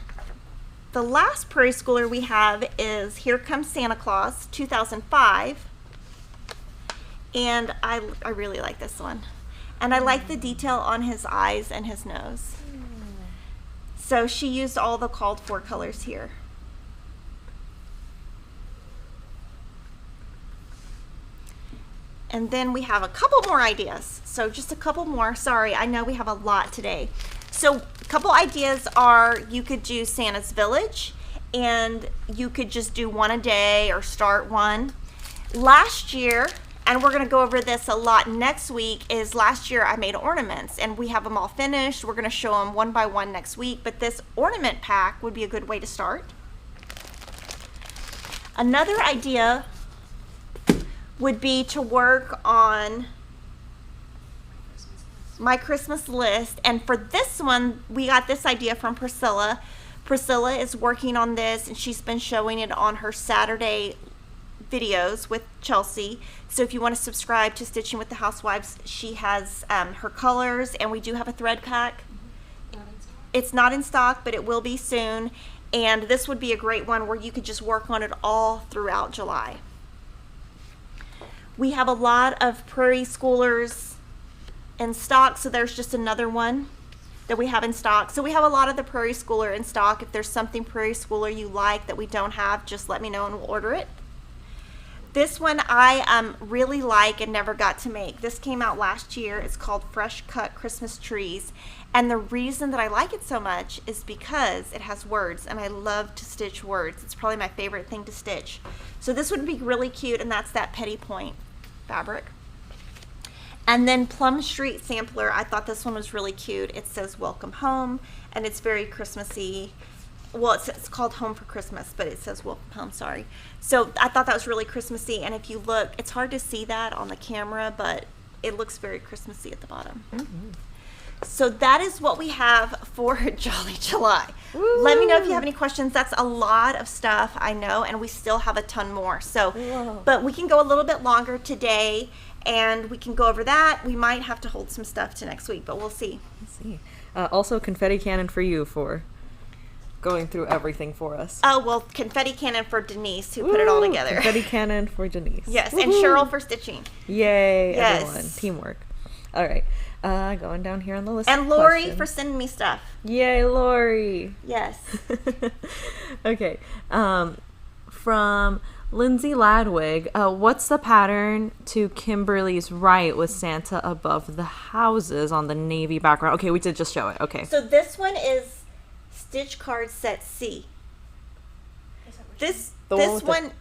S1: the last Prairie Schooler we have is Here Comes Santa Claus 2005. And I really like this one. And I like the detail on his eyes and his nose. So she used all the called for colors here. And then we have a couple more ideas. So just a couple more. Sorry, I know we have a lot today. So a couple ideas are you could do Santa's Village, and you could just do one a day or start one. Last year, and we're going to go over this a lot next week, is last year I made ornaments, and we have them all finished. We're going to show them one by one next week, but this ornament pack would be a good way to start. Another idea would be to work on my Christmas list, and for this one we got this idea from Priscilla. Priscilla is working on this, and she's been showing it on her Saturday videos with Chelsea. So if you want to subscribe to Stitching with the Housewives, she has her colors, and we do have a thread pack. It's not in stock, but it will be soon, and this would be a great one where you could just work on it all throughout July. We have a lot of Prairie Schoolers in stock, so there's just another one that we have in stock. So we have a lot of the Prairie Schooler in stock. If there's something Prairie Schooler you like that we don't have, just let me know and we'll order it. This one I really like and never got to make. This came out last year. It's called Fresh Cut Christmas Trees. And the reason that I like it so much is because it has words, and I love to stitch words. It's probably my favorite thing to stitch. So this would be really cute, and that's that Petty Point fabric. And then Plum Street Sampler, I thought this one was really cute. It says Welcome Home, and it's very Christmassy. Well, it's called Home for Christmas, but it says Welcome Home, sorry. So I thought that was really Christmassy, and if you look, it's hard to see that on the camera, but it looks very Christmassy at the bottom. Mm-hmm. So that is what we have for Jolly July. Woo! Let me know if you have any questions. That's a lot of stuff, I know, and we still have a ton more. So, whoa. But we can go a little bit longer today, and we can go over that. We might have to hold some stuff to next week, but we'll see.
S2: Let's see. Also, confetti cannon for you for going through everything for us.
S1: Oh, well, confetti cannon for Denise, who put it all together.
S2: Confetti cannon for Denise.
S1: Yes,
S2: Woo-hoo.
S1: And Cheryl for stitching.
S2: Yay,
S1: yes.
S2: Everyone. Teamwork. All right. Going down here on the list.
S1: And Lori for sending me stuff.
S2: Yay, Lori.
S1: Yes.
S2: Okay. From Lindsay Ladwig, what's the pattern to Kimberly's right with Santa above the houses on the navy background? Okay, we did just show it. Okay.
S1: So this one is Stitch Card Set C. This one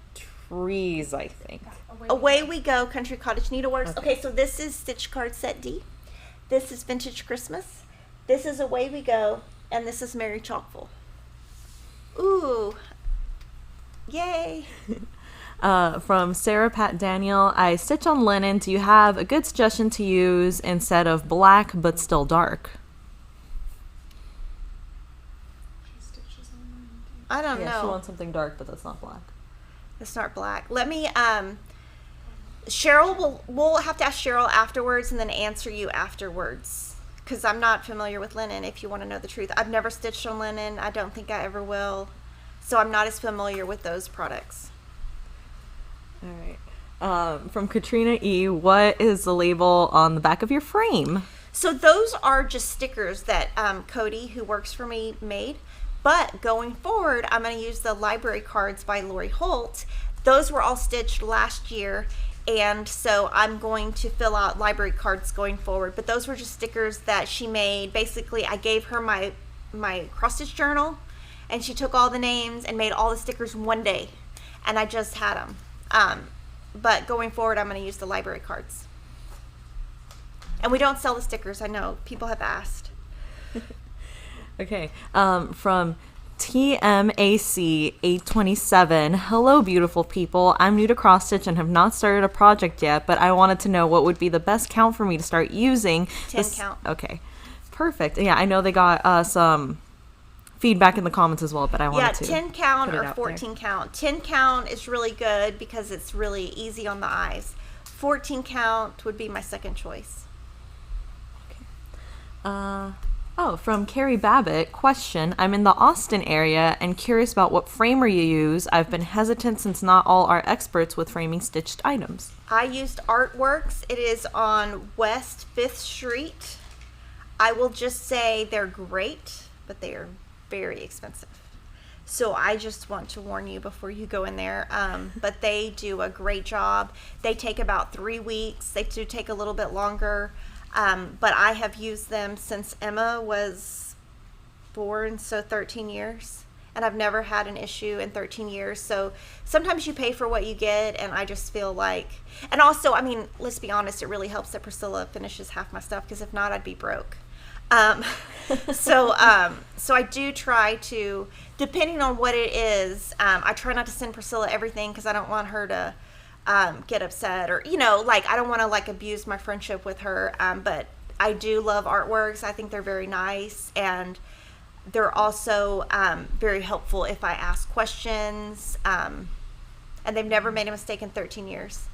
S2: trees, I think.
S1: Away We Go, Country Cottage Needleworks. Okay, so this is Stitch Card Set D. This is Vintage Christmas. This is Away We Go, and this is Merry Chalkful. Ooh, yay!
S2: From Sarah Pat Daniel, I stitch on linen. Do you have a good suggestion to use instead of black but still dark?
S1: I don't know.
S2: She wants something dark, but that's not black.
S1: It's not black. Let me, Cheryl, we'll have to ask Cheryl afterwards and then answer you afterwards, because I'm not familiar with linen, if you want to know the truth. I've never stitched on linen. I don't think I ever will. So I'm not as familiar with those products.
S2: All right. From Katrina E., what is the label on the back of your frame?
S1: So those are just stickers that Cody, who works for me, made. But going forward, I'm going to use the library cards by Lori Holt. Those were all stitched last year, and so I'm going to fill out library cards going forward. But those were just stickers that she made. Basically, I gave her my cross-stitch journal, and she took all the names and made all the stickers one day, and I just had them. But going forward, I'm going to use the library cards. And we don't sell the stickers. I know people have asked.
S2: Okay, from TMAC 827. Hello, beautiful people. I'm new to cross stitch and have not started a project yet, but I wanted to know what would be the best count for me to start using.
S1: 10 count.
S2: Okay, perfect. Yeah, I know they got some feedback in the comments as well, but I wanted to
S1: 10 count or 14 count. 10 count is really good because it's really easy on the eyes. 14 count would be my second choice.
S2: Okay. Oh, from Carrie Babbitt, question. I'm in the Austin area and curious about what framer you use. I've been hesitant since not all are experts with framing stitched items.
S1: I used Artworks. It is on West 5th Street. I will just say they're great, but they are very expensive. So I just want to warn you before you go in there. But they do a great job. They take about 3 weeks. They do take a little bit longer. But I have used them since Emma was born, so 13 years. And I've never had an issue in 13 years. So sometimes you pay for what you get, and I just feel like, and also, I mean, let's be honest, it really helps that Priscilla finishes half my stuff, because if not, I'd be broke. So I do try to, depending on what it is, I try not to send Priscilla everything, because I don't want her to get upset, or, you know, like, I don't want to, like, abuse my friendship with her, but I do love Artworks. I think they're very nice, and they're also very helpful if I ask questions, and they've never made a mistake in 13 years.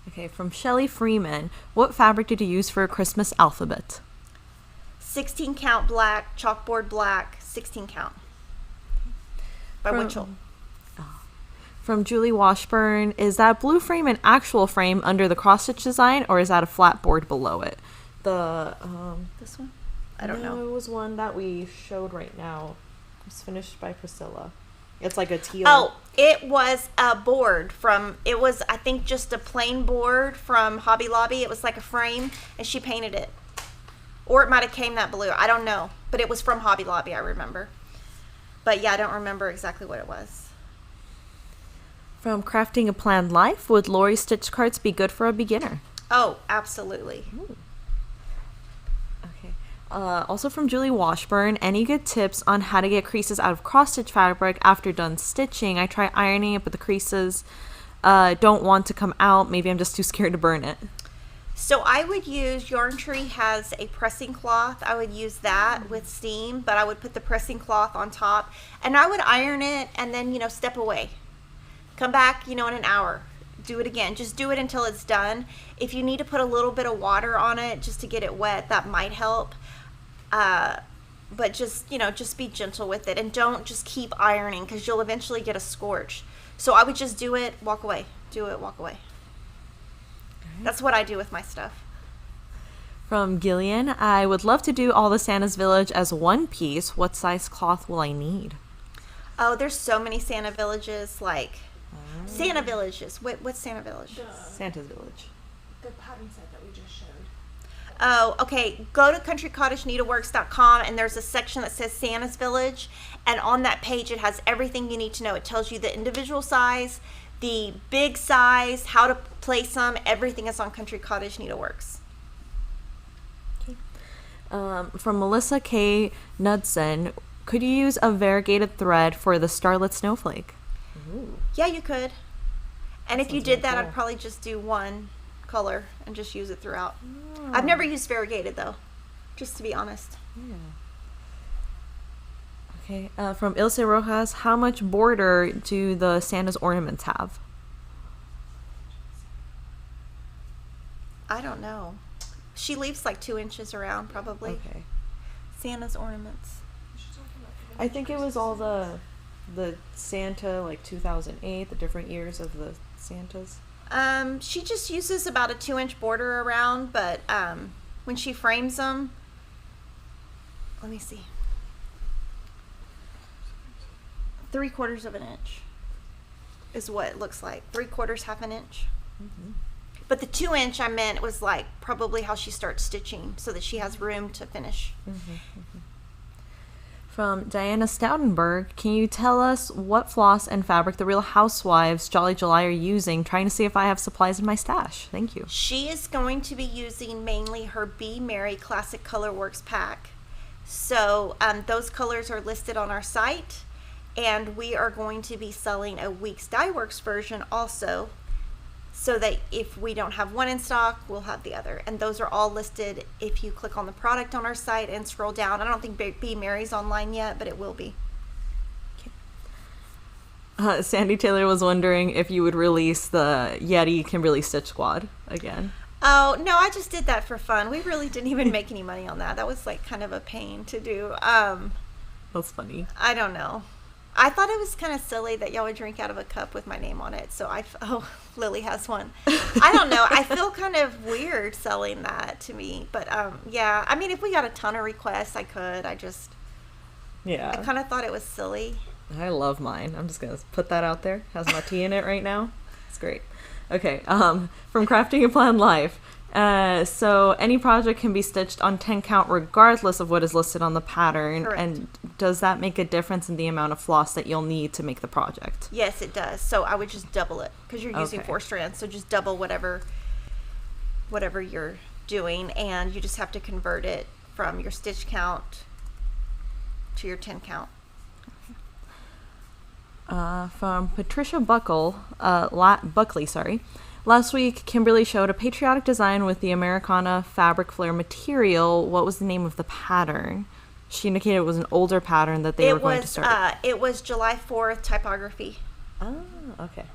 S2: Okay, from Shelley Freeman, what fabric did you use for a Christmas alphabet?
S1: 16 count black, chalkboard black, 16 count by Winchell.
S2: From Julie Washburn, is that blue frame an actual frame under the cross stitch design, or is that a flat board below it?
S1: This one? I don't know.
S2: It was one that we showed right now. It was finished by Priscilla. It's like a teal.
S1: Oh, it was a board from, it was, I think, just a plain board from Hobby Lobby. It was like a frame, and she painted it. Or it might have came that blue. I don't know. But it was from Hobby Lobby, I remember. But yeah, I don't remember exactly what it was.
S2: From Crafting a Planned Life, would Lori stitch cards be good for a beginner?
S1: Oh, absolutely.
S2: Ooh. Okay. Also from Julie Washburn, any good tips on how to get creases out of cross-stitch fabric after done stitching? I try ironing it, but the creases don't want to come out. Maybe I'm just too scared to burn it.
S1: So I would use, Yarn Tree has a pressing cloth. I would use that with steam, but I would put the pressing cloth on top, and I would iron it, and then, you know, step away. Come back, you know, in an hour. Do it again. Just do it until it's done. If you need to put a little bit of water on it just to get it wet, that might help. But just, you know, just be gentle with it, and don't just keep ironing, because you'll eventually get a scorch. So I would just do it, walk away. Do it, walk away. That's what I do with my stuff.
S2: From Gillian, I would love to do all the Santa's Village as one piece. What size cloth will I need?
S1: Oh, there's so many Santa Villages, like Santa Villages. What's Santa Village?
S2: Santa's Village.
S3: The pattern set that we just showed.
S1: Oh, okay. Go to countrycottageneedleworks.com, and there's a section that says Santa's Village, and on that page it has everything you need to know. It tells you the individual size, the big size, how to place them. Everything is on Country Cottage Needleworks.
S2: From Melissa K. Knudsen, could you use a variegated thread for the Starlit Snowflake? Ooh.
S1: Yeah, you could. And if you
S2: sounds
S1: did
S2: really
S1: that,
S2: cool.
S1: I'd probably just do one color and just use it throughout. I've never used variegated, though, just to be honest.
S2: Yeah. Okay. From Ilse Rojas, how much border do the Santa's ornaments have?
S1: I don't know. She leaves like 2 inches around, probably.
S2: Okay.
S1: Santa's ornaments.
S2: I think it was all the Santa, like 2008, the different years of the Santas.
S1: She just uses about a 2-inch border around, but when she frames them, let me see, 3/4 of an inch is what it looks like. 3/4, half an inch.
S2: Mm-hmm.
S1: But the 2-inch I meant was like probably how she starts stitching, so that she has room to finish.
S2: Mm-hmm. Mm-hmm. From Diana Stoutenberg, can you tell us what floss and fabric the Real Housewives Jolly July are using? Trying to see if I have supplies in my stash. Thank you.
S1: She is going to be using mainly her Be Merry Classic Colorworks pack. So those colors are listed on our site, and we are going to be selling a Weeks Dye Works version also, so that if we don't have one in stock, we'll have the other. And those are all listed if you click on the product on our site and scroll down. I don't think Be Merry's online yet, but it will be.
S2: Sandy Taylor was wondering if you would release the Yeti Kimberly Stitch Squad again.
S1: Oh, no, I just did that for fun. We really didn't even make any money on that. That was like kind of a pain to do.
S2: That's funny.
S1: I don't know. I thought it was kind of silly that y'all would drink out of a cup with my name on it. So Lily has one. I don't know. I feel kind of weird selling that to me. But yeah, I mean, if we got a ton of requests, I could. I kind of thought it was silly.
S2: I love mine. I'm just going to put that out there. Has my tea in it right now. It's great. Okay, from Crafting a Planned Life. So any project can be stitched on 10 count regardless of what is listed on the pattern.
S1: Correct.
S2: And does that make a difference in the amount of floss that you'll need to make the project?
S1: Yes, it does. So I would just double it because you're using 4 strands. So just double whatever you're doing, and you just have to convert it from your stitch count to your 10 count.
S2: From Patricia Buckley, sorry. Last week, Kimberly showed a patriotic design with the Americana fabric flare material. What was the name of the pattern? She indicated it was an older pattern that they were going to start.
S1: It was July 4th typography.
S2: Oh, okay.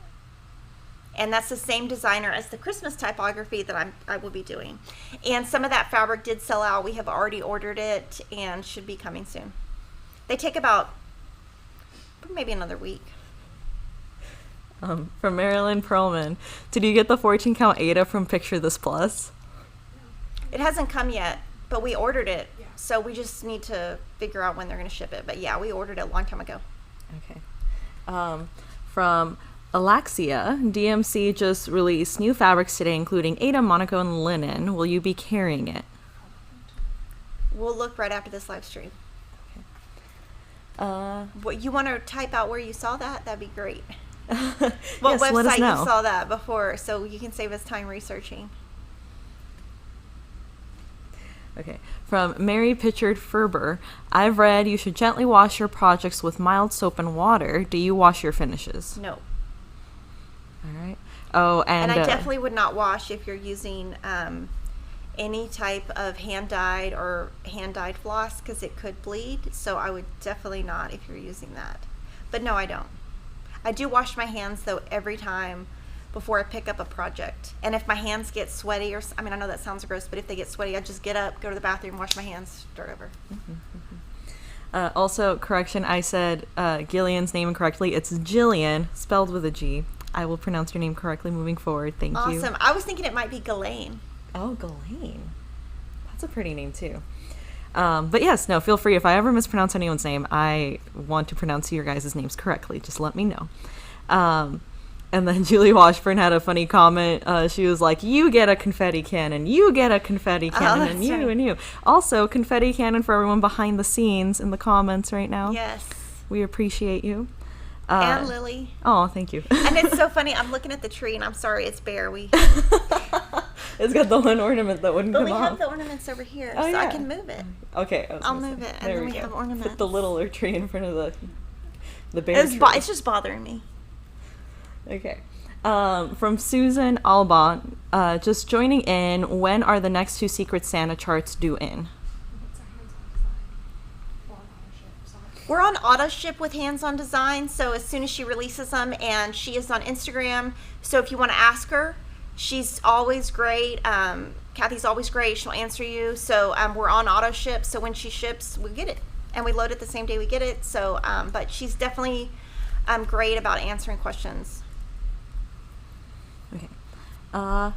S1: And that's the same designer as the Christmas typography that I will be doing. And some of that fabric did sell out. We have already ordered it and should be coming soon. They take about maybe another week.
S2: From Marilyn Perlman, did you get the 14 count Ada from Picture This Plus?
S1: It hasn't come yet, but we ordered it.
S3: Yeah.
S1: So we just need to figure out when they're going to ship it. But yeah, we ordered it a long time ago.
S2: Okay. From Alaxia, DMC just released new fabrics today, including Ada, Monaco, and linen. Will you be carrying it?
S1: We'll look right after this live stream.
S2: Okay.
S1: What you want to type out where you saw that? That'd be great.
S2: What
S1: What website you saw that before, so you can save us time researching.
S2: Okay. From Mary Pitchard Ferber, I've read you should gently wash your projects with mild soap and water. Do you wash your finishes?
S1: No.
S2: All right. Oh, and
S1: I definitely would not wash if you're using any type of hand-dyed floss, because it could bleed. So I would definitely not if you're using that. But no, I don't. I do wash my hands, though, every time before I pick up a project. And if my hands get sweaty, I know that sounds gross, but if they get sweaty, I just get up, go to the bathroom, wash my hands, start over.
S2: Also, correction, I said Gillian's name incorrectly. It's Jillian, spelled with a G. I will pronounce your name correctly moving forward. Thank you.
S1: Awesome. I was thinking it might be Ghislaine.
S2: Oh, Ghislaine. That's a pretty name, too. But yes, no, feel free. If I ever mispronounce anyone's name, I want to pronounce your guys' names correctly. Just let me know. And then Julie Washburn had a funny comment. She was like, you get a confetti cannon, you get a confetti cannon, and you
S1: right.
S2: and you. Also, confetti cannon for everyone behind the scenes in the comments right now.
S1: Yes.
S2: We appreciate you.
S1: And Lily.
S2: Oh, thank you.
S1: And it's so funny. I'm looking at the tree, and I'm sorry, it's bare.
S2: It's got the one ornament that wouldn't
S1: But
S2: come
S1: we
S2: off.
S1: have the ornaments over here,
S2: Oh,
S1: so
S2: yeah.
S1: I can move it.
S2: Okay.
S1: I'll move it, and then we have ornaments.
S2: Put the littler tree in front of the bare tree.
S1: It's just bothering me.
S2: Okay. From Susan Albon, just joining in, when are the next 2 Secret Santa charts due in?
S1: We're on auto ship with Hands on Design, so as soon as she releases them, and she is on Instagram, so if you want to ask her, she's always great. Kathy's always great. She'll answer you. So we're on auto ship, so when she ships, we get it, and we load it the same day we get it. So, but she's definitely great about answering questions.
S2: Okay. Hang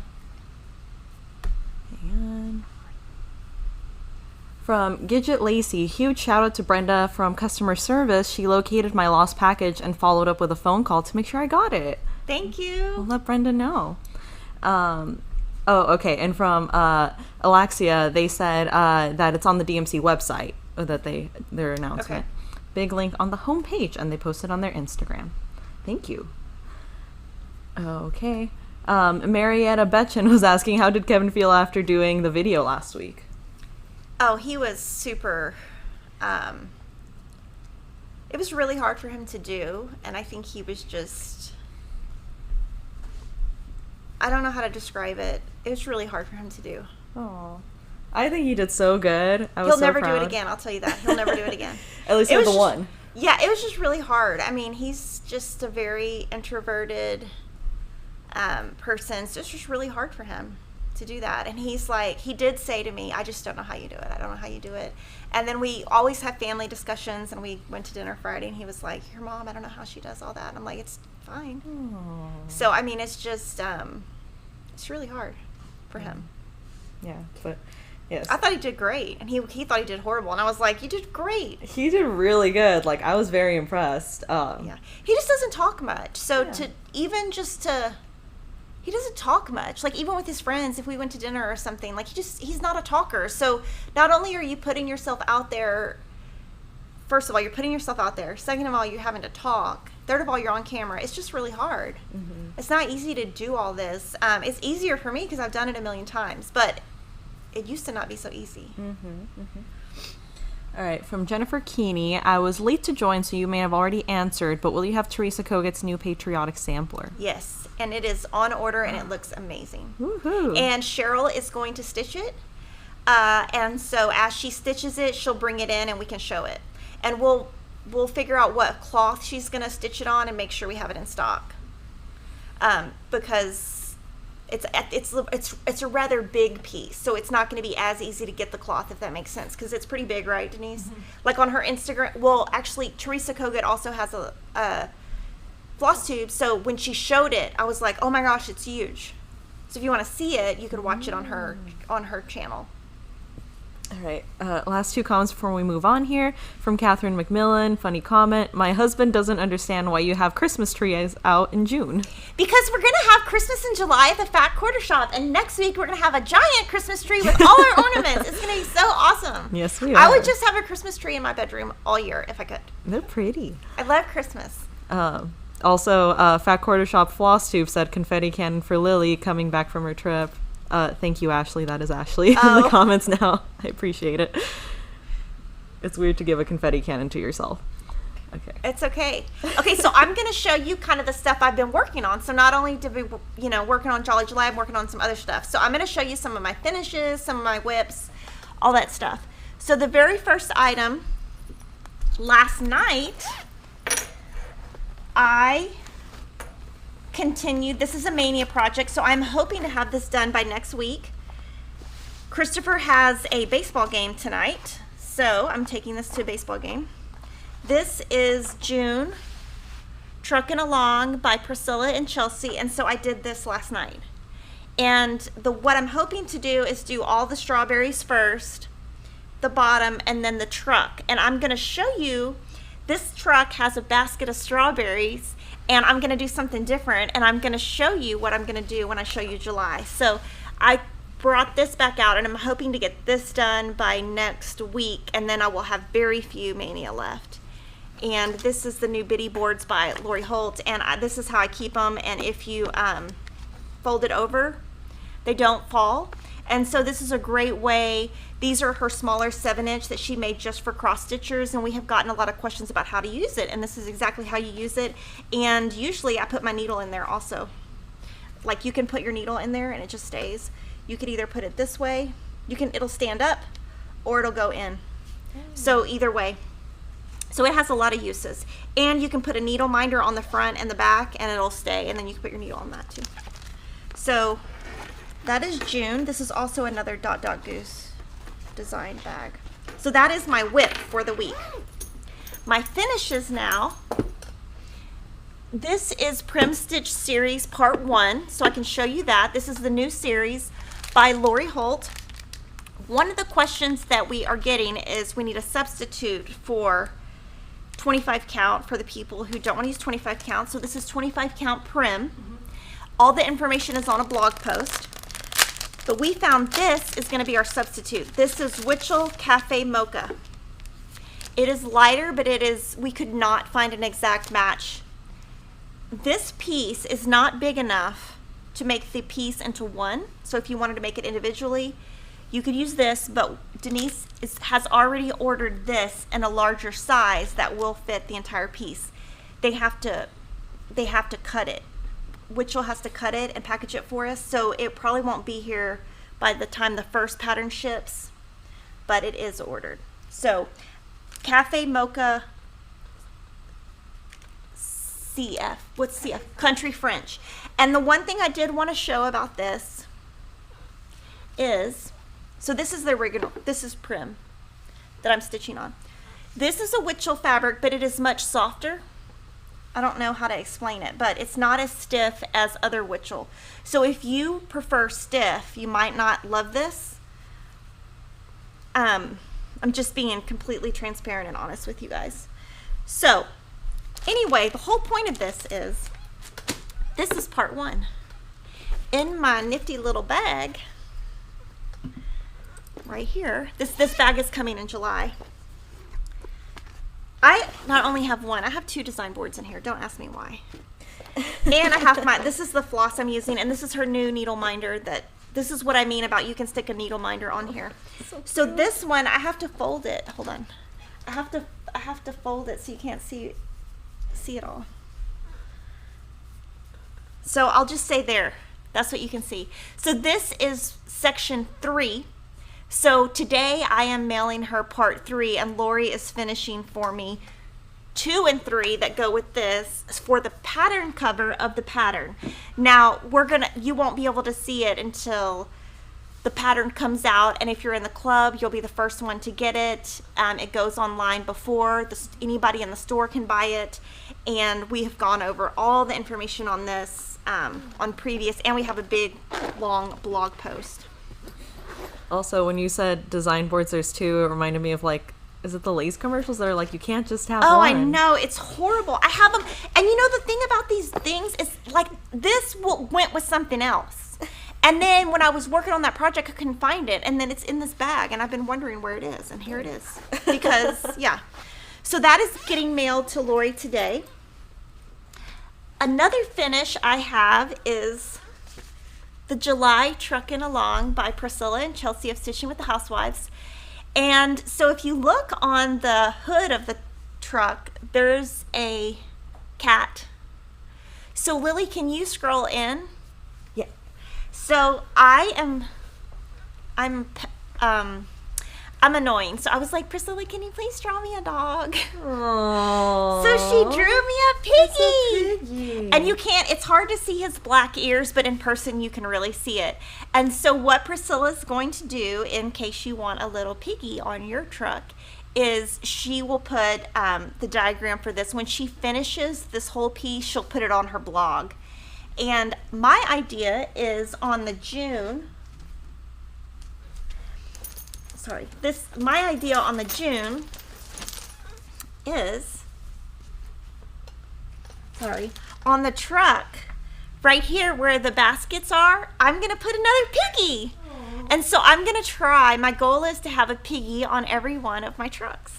S2: on. From Gidget Lacey, huge shout out to Brenda from customer service. She located my lost package and followed up with a phone call to make sure I got it.
S1: Thank
S2: I'll
S1: you.
S2: let Brenda know. Okay. And from Alaxia, they said that it's on the DMC website that their announcement.
S1: Okay.
S2: Big link on the homepage, and they posted on their Instagram. Thank you. Okay. Marietta Betchen was asking, how did Kevin feel after doing the video last week?
S1: Oh, he was super. It was really hard for him to do, and I think he was just. I don't know how to describe it. It was really hard for him to do.
S2: Oh, I think he did so good.
S1: He'll never do it again. I'll tell you that. He'll never do it again.
S2: At least for the one.
S1: Yeah, it was just really hard. I mean, he's just a very introverted person. So it's just really hard for him to do that. And he's like, he did say to me, I just don't know how you do it. I don't know how you do it. And then we always have family discussions, and we went to dinner Friday, and he was like, your mom, I don't know how she does all that. And I'm like, it's fine.
S2: Aww.
S1: So, I mean, it's just, it's really hard for him.
S2: Yeah, but yes.
S1: I thought he did great, and he thought he did horrible. And I was like, you did great.
S2: He did really good. Like, I was very impressed.
S1: Yeah. He just doesn't talk much. So he doesn't talk much. Like, even with his friends, if we went to dinner or something, like, he's not a talker. So not only are you putting yourself out there, first of all, you're putting yourself out there. Second of all, you're having to talk. Third of all, you're on camera. It's just really hard. Mm-hmm. It's not easy to do all this. It's easier for me because I've done it a million times, but it used to not be so easy.
S2: Mm-hmm. Mm-hmm. All right, from Jennifer Keeney, I was late to join, so you may have already answered, but will you have Teresa Koget's new patriotic sampler?
S1: Yes, and it is on order, and it looks amazing.
S2: Woohoo!
S1: And Cheryl is going to stitch it, and so as she stitches it, she'll bring it in, and we can show it. And we'll figure out what cloth she's going to stitch it on and make sure we have it in stock, because it's a rather big piece, so it's not going to be as easy to get the cloth, if that makes sense, because it's pretty big, right, Denise? Mm-hmm. Like on her Instagram, well, actually, Teresa Koget also has a FlossTube, so when she showed it, I was like, oh my gosh, it's huge. So if you want to see it, you could watch it on her channel.
S2: All right, last two comments before we move on here. From Catherine McMillan, funny comment. My husband doesn't understand why you have Christmas trees out in June.
S1: Because we're going to have Christmas in July at the Fat Quarter Shop, and next week we're going to have a giant Christmas tree with all our ornaments. It's going to be so awesome.
S2: Yes, we are.
S1: I would just have a Christmas tree in my bedroom all year if I could.
S2: They're pretty.
S1: I love Christmas.
S2: Also, Fat Quarter Shop FlossTube said confetti cannon for Lily coming back from her trip. Thank you, Ashley. That is Ashley in the comments now. I appreciate it. It's weird to give a confetti cannon to yourself. Okay.
S1: It's okay. Okay, so I'm going to show you kind of the stuff I've been working on. So not only did we, working on Jolly July, I'm working on some other stuff. So I'm going to show you some of my finishes, some of my whips, all that stuff. So the very first item, last night, I continued. This is a Maynia project, so I'm hoping to have this done by next week. Christopher has a baseball game tonight, so I'm taking this to a baseball game. This is June, Truckin' Along by Priscilla and Chelsea, and so I did this last night. And what I'm hoping to do is do all the strawberries first, the bottom, and then the truck. And I'm going to show you, this truck has a basket of strawberries, and I'm going to do something different, and I'm going to show you what I'm going to do when I show you July. So I brought this back out, and I'm hoping to get this done by next week, and then I will have very few Maynia left. And this is the new Bitty boards by Lori Holt, and this is how I keep them. And if you fold it over, they don't fall. And so this is a great way. These are her smaller 7-inch that she made just for cross stitchers, and we have gotten a lot of questions about how to use it, and this is exactly how you use it. And usually I put my needle in there also. Like, you can put your needle in there and it just stays. You could either put it this way, it'll stand up, or it'll go in. So either way. So it has a lot of uses. And you can put a needle minder on the front and the back, and it'll stay, and then you can put your needle on that too. So that is June. This is also another Dot Dot Goose design bag. So that is my whip for the week. My finishes now. This is Prim Stitch Series Part 1, so I can show you that. This is the new series by Lori Holt. One of the questions that we are getting is we need a substitute for 25 count for the people who don't want to use 25 count. So this is 25 count Prim. Mm-hmm. All the information is on a blog post. But we found this is going to be our substitute. This is Witchell Cafe Mocha. It is lighter, but we could not find an exact match. This piece is not big enough to make the piece into one. So if you wanted to make it individually, you could use this, but Denise has already ordered this in a larger size that will fit the entire piece. They have to cut it. Witchell has to cut it and package it for us, so it probably won't be here by the time the first pattern ships, but it is ordered. So Cafe Mocha CF, what's CF? Country French. And the one thing I did want to show about this is, so this is the original, this is Prim that I'm stitching on. This is a Witchell fabric, but it is much softer. I don't know how to explain it, but it's not as stiff as other Witchell. So if you prefer stiff, you might not love this. I'm just being completely transparent and honest with you guys. So anyway, the whole point of this is part 1. In my nifty little bag, right here, this bag is coming in July. I not only have one, I have 2 design boards in here. Don't ask me why. And I have this is the floss I'm using, and this is her new needle minder. This is what I mean about you can stick a needle minder on here. So this one, I have to fold it. Hold on. I have to fold it so you can't see it all. So I'll just say there. That's what you can see. So this is section 3. So today I am mailing her part 3, and Lori is finishing for me 2 and 3 that go with this for the pattern cover of the pattern. Now you won't be able to see it until the pattern comes out, and if you're in the club, you'll be the first one to get it. It goes online before anybody in the store can buy it, and we have gone over all the information on this on previous, and we have a big long blog post.
S2: Also, when you said design boards, there's 2, it reminded me of is it the Lay's commercials that are like, you can't just have one?
S1: Oh, I know. It's horrible. I have them. And you know, the thing about these things is this went with something else. And then when I was working on that project, I couldn't find it. And then it's in this bag, and I've been wondering where it is. And here it is. Because, yeah. So that is getting mailed to Lori today. Another finish I have is the July Truckin' Along by Priscilla and Chelsea of Stitching with the Housewives. And so if you look on the hood of the truck, there's a cat. So Lily, can you scroll in? Yeah. So I'm annoying. So I was like, Priscilla, can you please draw me a dog?
S2: Aww.
S1: So she drew me a piggy. And you can't, it's hard to see his black ears, but in person you can really see it. And so what Priscilla's going to do, in case you want a little piggy on your truck, is she will put the diagram for this. When she finishes this whole piece, she'll put it on her blog. And my idea is on the June, my idea on the June is, on the truck, right here where the baskets are, I'm going to put another piggy. Aww. And so I'm going to try, my goal is to have a piggy on every one of my trucks.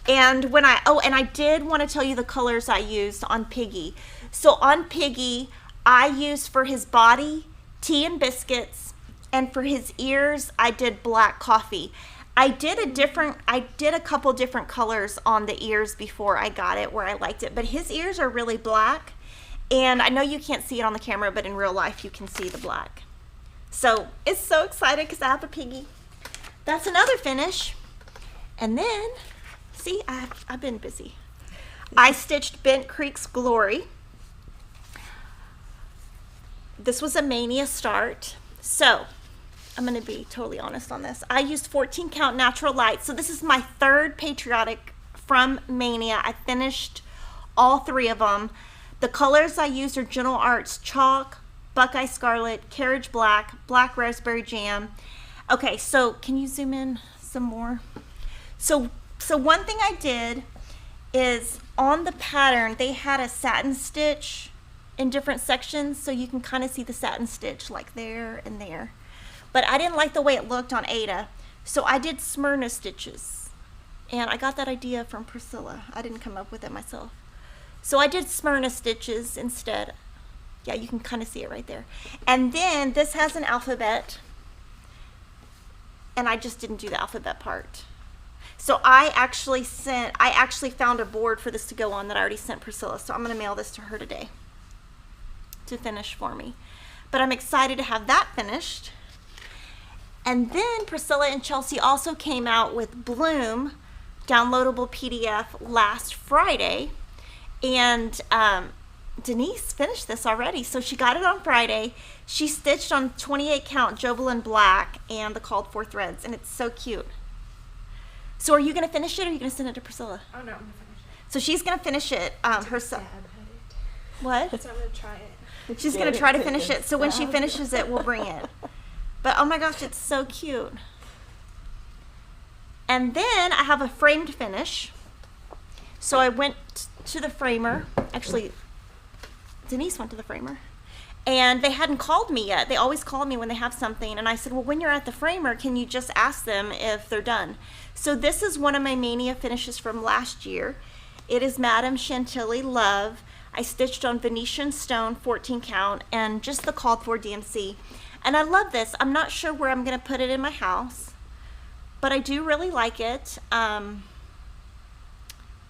S1: And I did want to tell you the colors I used on Piggy. So on Piggy, I used for his body, tea and biscuits, and for his ears, I did black coffee. I did a couple different colors on the ears before I got it where I liked it, but his ears are really black, and I know you can't see it on the camera, but in real life you can see the black. So it's so excited because I have a piggy. That's another finish. And then, see, I've been busy. I stitched Bent Creek's Glory. This was a Maynia start. So I'm going to be totally honest on this. I used 14 count natural light. So this is my third patriotic from Maynia. I finished all 3 of them. The colors I used are Gentle Arts Chalk, Buckeye Scarlet, Carriage Black, Black Raspberry Jam. Okay, so can you zoom in some more? So one thing I did is on the pattern, they had a satin stitch in different sections, so you can kind of see the satin stitch like there and there. But I didn't like the way it looked on Ada, so I did Smyrna stitches. And I got that idea from Priscilla. I didn't come up with it myself. So I did Smyrna stitches instead. Yeah, you can kind of see it right there. And then this has an alphabet, and I just didn't do the alphabet part. So I actually found a board for this to go on that I already sent Priscilla, so I'm going to mail this to her today to finish for me. But I'm excited to have that finished. And then Priscilla and Chelsea also came out with Bloom downloadable PDF last Friday, and Denise finished this already. So she got it on Friday. She stitched on 28 count Jovelin black and the called for threads, and it's so cute. So are you going to finish it, or are you going to send it to Priscilla?
S3: Oh no, I'm gonna finish it.
S1: So she's going to finish it herself. What?
S3: So I'm gonna try it.
S1: She's going to try to finish it. So when she finishes it, we'll bring it. But oh my gosh, it's so cute. And then I have a framed finish. So I went to the framer. Actually, Denise went to the framer. And they hadn't called me yet. They always call me when they have something. And I said, well, when you're at the framer, can you just ask them if they're done? So this is one of my Maynia finishes from last year. It is Madame Chantilly Love. I stitched on Venetian stone, 14 count, and just the called for DMC. And I love this. I'm not sure where I'm going to put it in my house, but I do really like it.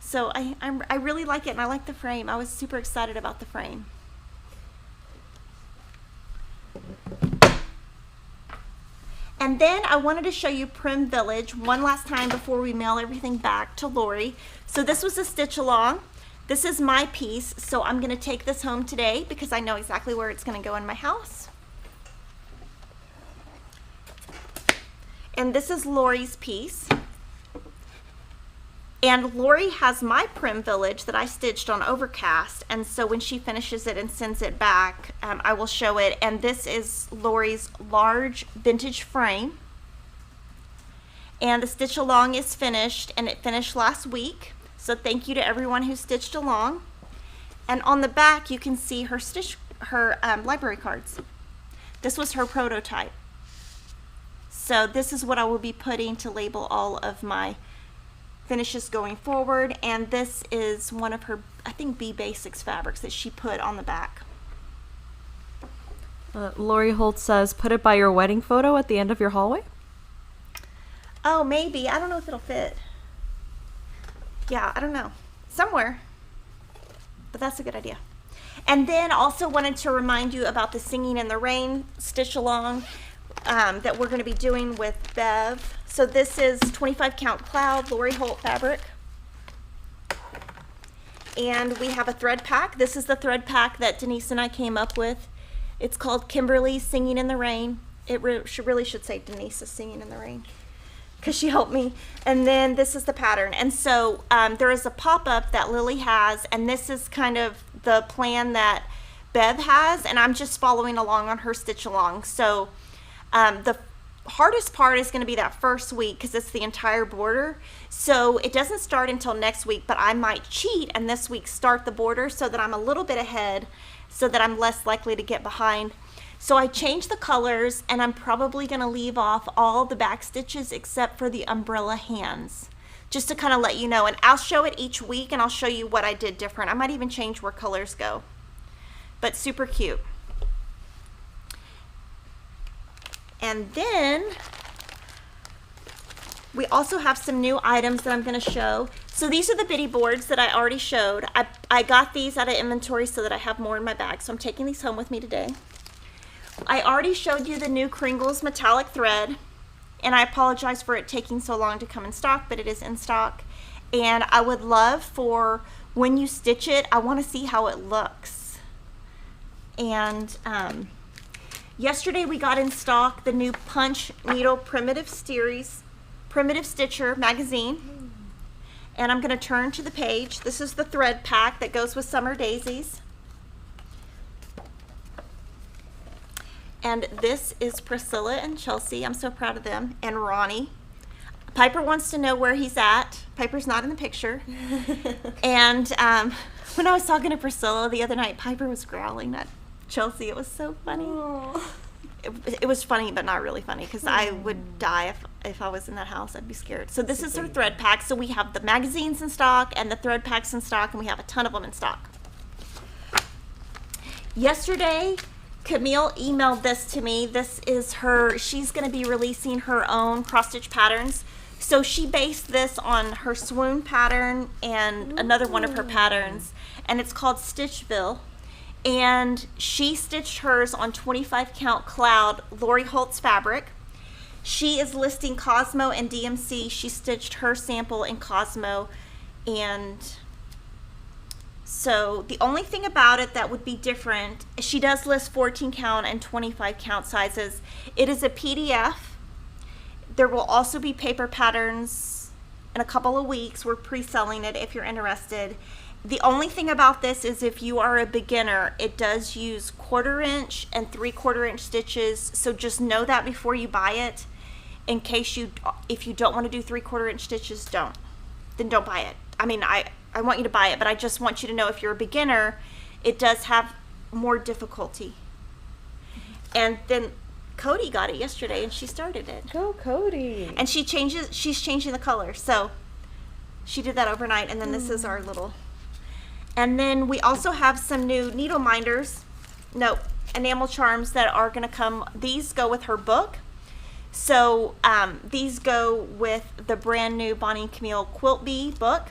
S1: So I really like it, and I like the frame. I was super excited about the frame. And then I wanted to show you Prim Village one last time before we mail everything back to Lori. So this was a stitch along. This is my piece, so I'm going to take this home today because I know exactly where it's going to go in my house. And this is Lori's piece. And Lori has my Prim Village that I stitched on Overcast, and so when she finishes it and sends it back, I will show it. And this is Lori's large vintage frame. And the stitch along is finished, and it finished last week. So thank you to everyone who stitched along. And on the back, you can see her library cards. This was her prototype. So this is what I will be putting to label all of my finishes going forward, and this is one of her, I think, B Basics fabrics that she put on the back.
S2: Lori Holt says, put it by your wedding photo at the end of your hallway.
S1: Oh, maybe. I don't know if it'll fit. Yeah, I don't know. Somewhere. But that's a good idea. And then also wanted to remind you about the Singing in the Rain stitch along that we're going to be doing with Bev. So this is 25 count cloud Lori Holt fabric. And we have a thread pack. This is the thread pack that Denise and I came up with. It's called Kimberly's Singing in the Rain. It really should say Denise's Singing in the Rain, because she helped me. And then this is the pattern. And so there is a pop-up that Lily has, and this is kind of the plan that Bev has, and I'm just following along on her stitch along. So the hardest part is going to be that first week because it's the entire border. So it doesn't start until next week, but I might cheat and this week start the border so that I'm a little bit ahead, so that I'm less likely to get behind. So I changed the colors, and I'm probably going to leave off all the back stitches except for the umbrella hands, just to kind of let you know. And I'll show it each week, and I'll show you what I did different. I might even change where colors go, but super cute. And then we also have some new items that I'm going to show. So these are the bitty boards that I already showed. I got these out of inventory so that I have more in my bag. So I'm taking these home with me today. I already showed you the new Kringles metallic thread, and I apologize for it taking so long to come in stock, but it is in stock. And I would love for when you stitch it, I want to see how it looks. And yesterday we got in stock the new Punch Needle Primitive Stitcher magazine. And I'm going to turn to the page. This is the thread pack that goes with Summer Daisies. And this is Priscilla and Chelsea. I'm so proud of them. And Ronnie. Piper wants to know where he's at. Piper's not in the picture. And when I was talking to Priscilla the other night, Piper was growling at Chelsea. It was so funny. It was funny, but not really funny, because I would die if I was in that house. I'd be scared. So this is her thread pack. So we have the magazines in stock and the thread packs in stock, and we have a ton of them in stock. Yesterday, Camille emailed this to me. This is her, she's going to be releasing her own cross-stitch patterns. So she based this on her swoon pattern and another one of her patterns, and it's called Stitchville. And she stitched hers on 25 count cloud Lori Holtz fabric. She is listing Cosmo and DMC. She stitched her sample in Cosmo and So the only thing about it that would be different, she does list 14 count and 25 count sizes. It is a PDF. There will also be paper patterns in a couple of weeks. We're pre-selling it if you're interested. The only thing about this is if you are a beginner, it does use 1/4 inch and 3/4 inch stitches. So just know that before you buy it. In case if you don't want to do 3/4 inch stitches, then don't buy it. I mean, I want you to buy it, but I just want you to know if you're a beginner, it does have more difficulty. And then Cody got it yesterday and she started it.
S2: Go Cody.
S1: And she's changing the color. So she did that overnight, and then this is our little. And then we also have some new needle minders. No, enamel charms that are going to come. These go with her book. So these go with the brand new Bonnie and Camille Quilt Bee book.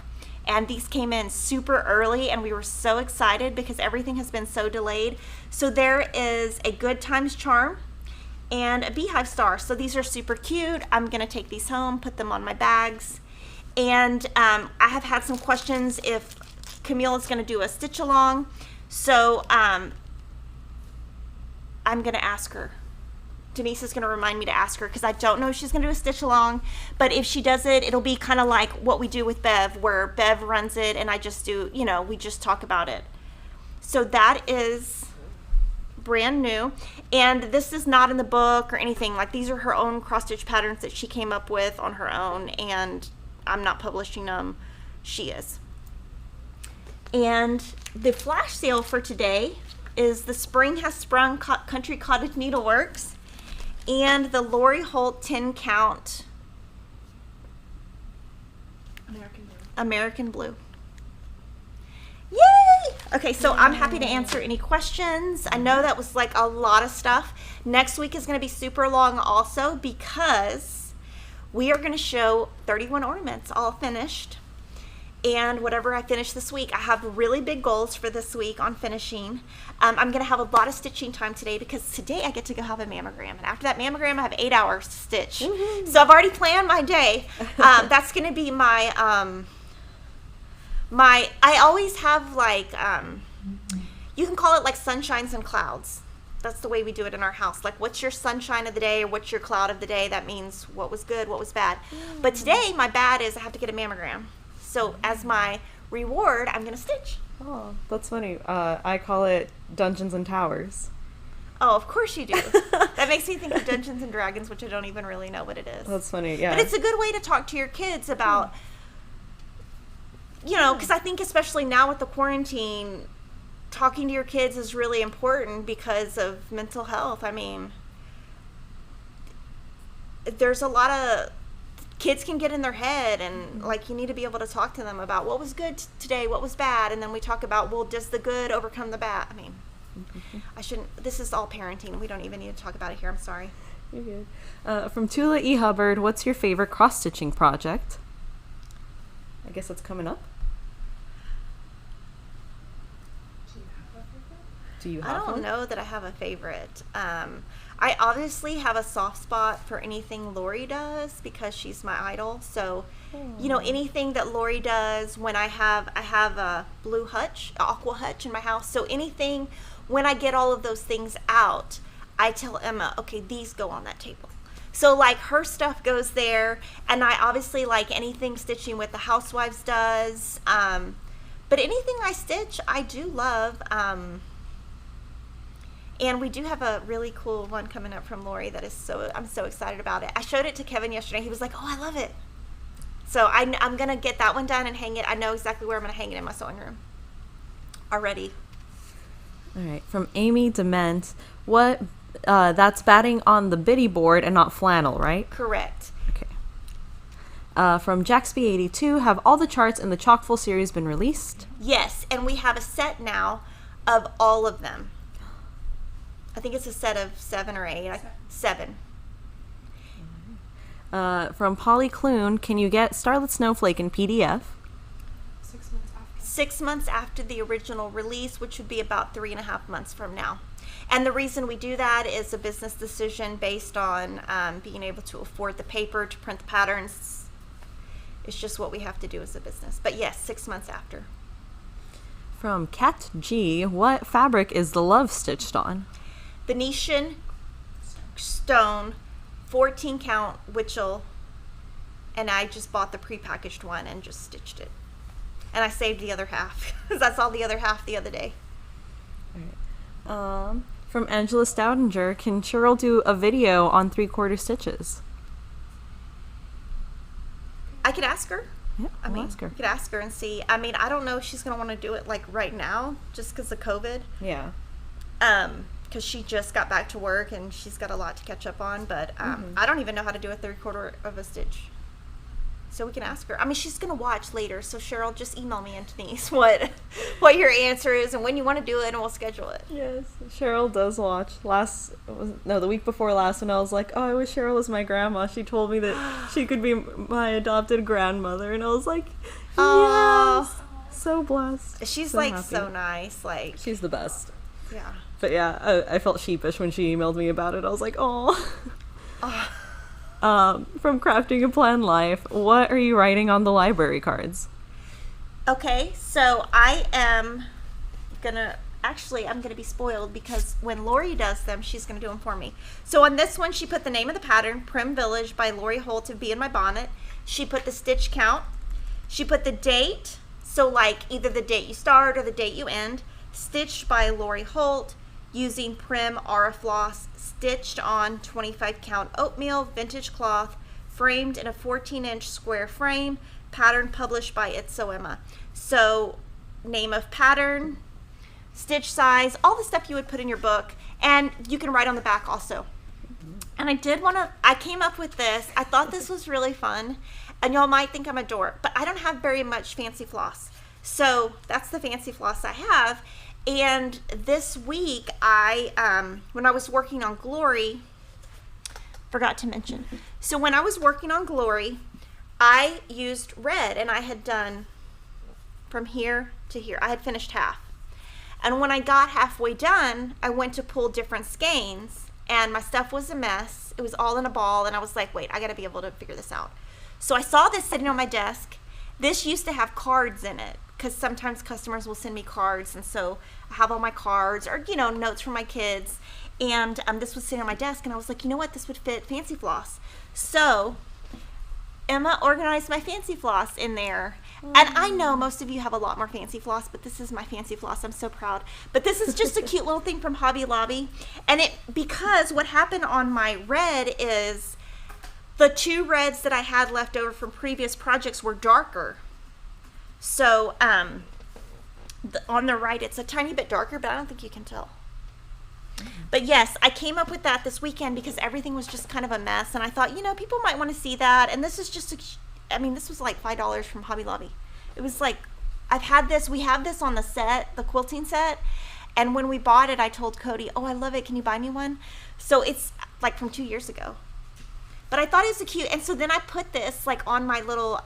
S1: And these came in super early, and we were so excited because everything has been so delayed. So there is a Good Times charm and a beehive star. So these are super cute. I'm going to take these home, put them on my bags. And I have had some questions if Camille is going to do a stitch along. So I'm going to ask her. Denise is going to remind me to ask her because I don't know if she's going to do a stitch along, but if she does it, it'll be kind of like what we do with Bev, where Bev runs it and I just do, we just talk about it. So that is brand new, and this is not in the book or anything. Like, these are her own cross-stitch patterns that she came up with on her own, and I'm not publishing them. She is. And the flash sale for today is the Spring Has Sprung Country Cottage Needleworks and the Lori Holt 10 count American Blue. Yay! Okay, so I'm happy to answer any questions. I know that was like a lot of stuff. Next week is going to be super long also because we are going to show 31 ornaments all finished. And whatever I finish this week, I have really big goals for this week on finishing. I'm going to have a lot of stitching time today because today I get to go have a mammogram. And after that mammogram, I have 8 hours to stitch. Mm-hmm. So I've already planned my day. That's going to be my, I always have like, you can call it like sunshines and clouds. That's the way we do it in our house. Like, what's your sunshine of the day or what's your cloud of the day? That means what was good, what was bad. But today, my bad is I have to get a mammogram. So as my reward, I'm going to stitch.
S2: Oh, that's funny. I call it Dungeons and Towers.
S1: Oh, of course you do. That makes me think of Dungeons and Dragons, which I don't even really know what it is.
S2: That's funny, yeah.
S1: But it's a good way to talk to your kids about, because I think especially now with the quarantine, talking to your kids is really important because of mental health. I mean, there's a lot of kids can get in their head, and like, you need to be able to talk to them about what was good today, what was bad, and then we talk about, well, does the good overcome the bad? I mean, I shouldn't, this is all parenting. We don't even need to talk about it here. I'm sorry.
S2: You're good. From Tula E. Hubbard, what's your favorite cross-stitching project? I guess that's coming up. Do you have
S1: I don't
S2: one?
S1: know that I have a favorite. I obviously have a soft spot for anything Lori does because she's my idol. So, anything that Lori does, when I have a blue hutch, aqua hutch in my house. So anything, when I get all of those things out, I tell Emma, okay, these go on that table. So like her stuff goes there, and I obviously like anything stitching with the Housewives does. But anything I stitch, I do love. And we do have a really cool one coming up from Lori that is I'm so excited about it. I showed it to Kevin yesterday. He was like, oh, I love it. So I'm going to get that one done and hang it. I know exactly where I'm going to hang it in my sewing room already.
S2: All right. From Amy Dement, that's batting on the biddy board and not flannel, right?
S1: Correct.
S2: Okay. From Jaxby82, have all the charts in the Chockful series been released?
S1: Yes, and we have a set now of all of them. I think it's a set of 7 or 8. 7.
S2: From Polly Clune, can you get Starlit Snowflake in PDF?
S3: 6 months after.
S1: 6 months after the original release, which would be about 3.5 months from now. And the reason we do that is a business decision based on being able to afford the paper to print the patterns. It's just what we have to do as a business. But yes, 6 months after.
S2: From Cat G, what fabric is the love stitched on?
S1: Venetian stone, 14 count Witchell, and I just bought the prepackaged one and just stitched it. And I saved the other half because I saw the other half the other day.
S2: All right. From Angela Stoudinger, can Cheryl do a video on 3/4 stitches?
S1: I could ask her.
S2: Yeah,
S1: I mean,
S2: ask her.
S1: you could ask her and see. I mean, I don't know if she's going to want to do it like right now just because of COVID.
S2: Yeah.
S1: Because she just got back to work and she's got a lot to catch up on. But I don't even know how to do a 3/4 of a stitch. So we can ask her. I mean, she's going to watch later. So Cheryl, just email me and Denise what your answer is and when you want to do it and we'll schedule it.
S2: Yes, Cheryl does watch. The week before last, when I was like, oh, I wish Cheryl was my grandma, she told me that she could be my adopted grandmother, and I was like, yes, so blessed.
S1: She's
S2: so
S1: like
S2: happy.
S1: so nice. Like,
S2: She's the best.
S1: yeah.
S2: But yeah, I felt sheepish when she emailed me about it. I was like, oh. From Crafting a Plan Life, what are you writing on the library cards?
S1: Okay, so I'm gonna be spoiled because when Lori does them, she's gonna do them for me. So on this one, she put the name of the pattern, Prim Village by Lori Holt of Be in My Bonnet. She put the stitch count. She put the date, so like either the date you start or the date you end, stitched by Lori Holt, using Prim Aura Floss, stitched on 25 count oatmeal, vintage cloth, framed in a 14-inch square frame, pattern published by It's So Emma. So name of pattern, stitch size, all the stuff you would put in your book, and you can write on the back also. And I came up with this. I thought this was really fun, and y'all might think I'm a dork, but I don't have very much fancy floss. So that's the fancy floss I have. And this week, when I was working on Glory, forgot to mention. So when I was working on Glory, I used red, and I had done from here to here. I had finished half. And when I got halfway done, I went to pull different skeins, and my stuff was a mess. It was all in a ball, and I was like, wait, I got to be able to figure this out. So I saw this sitting on my desk. This used to have cards in it, because sometimes customers will send me cards, and so I have all my cards or notes from my kids, and this was sitting on my desk, and I was like, you know what, this would fit fancy floss. So Emma organized my fancy floss in there, and I know most of you have a lot more fancy floss, but this is my fancy floss. I'm so proud. But this is just a cute little thing from Hobby Lobby, and because what happened on my red is the 2 reds that I had left over from previous projects were darker. So on the right, it's a tiny bit darker, but I don't think you can tell. But yes, I came up with that this weekend because everything was just kind of a mess, and I thought, people might want to see that. And this is just, this was like $5 from Hobby Lobby. It was like, we have this on the set, the quilting set, and when we bought it, I told Cody, oh, I love it, can you buy me one? So it's like from 2 years ago. But I thought it was cute, and so then I put this like on my little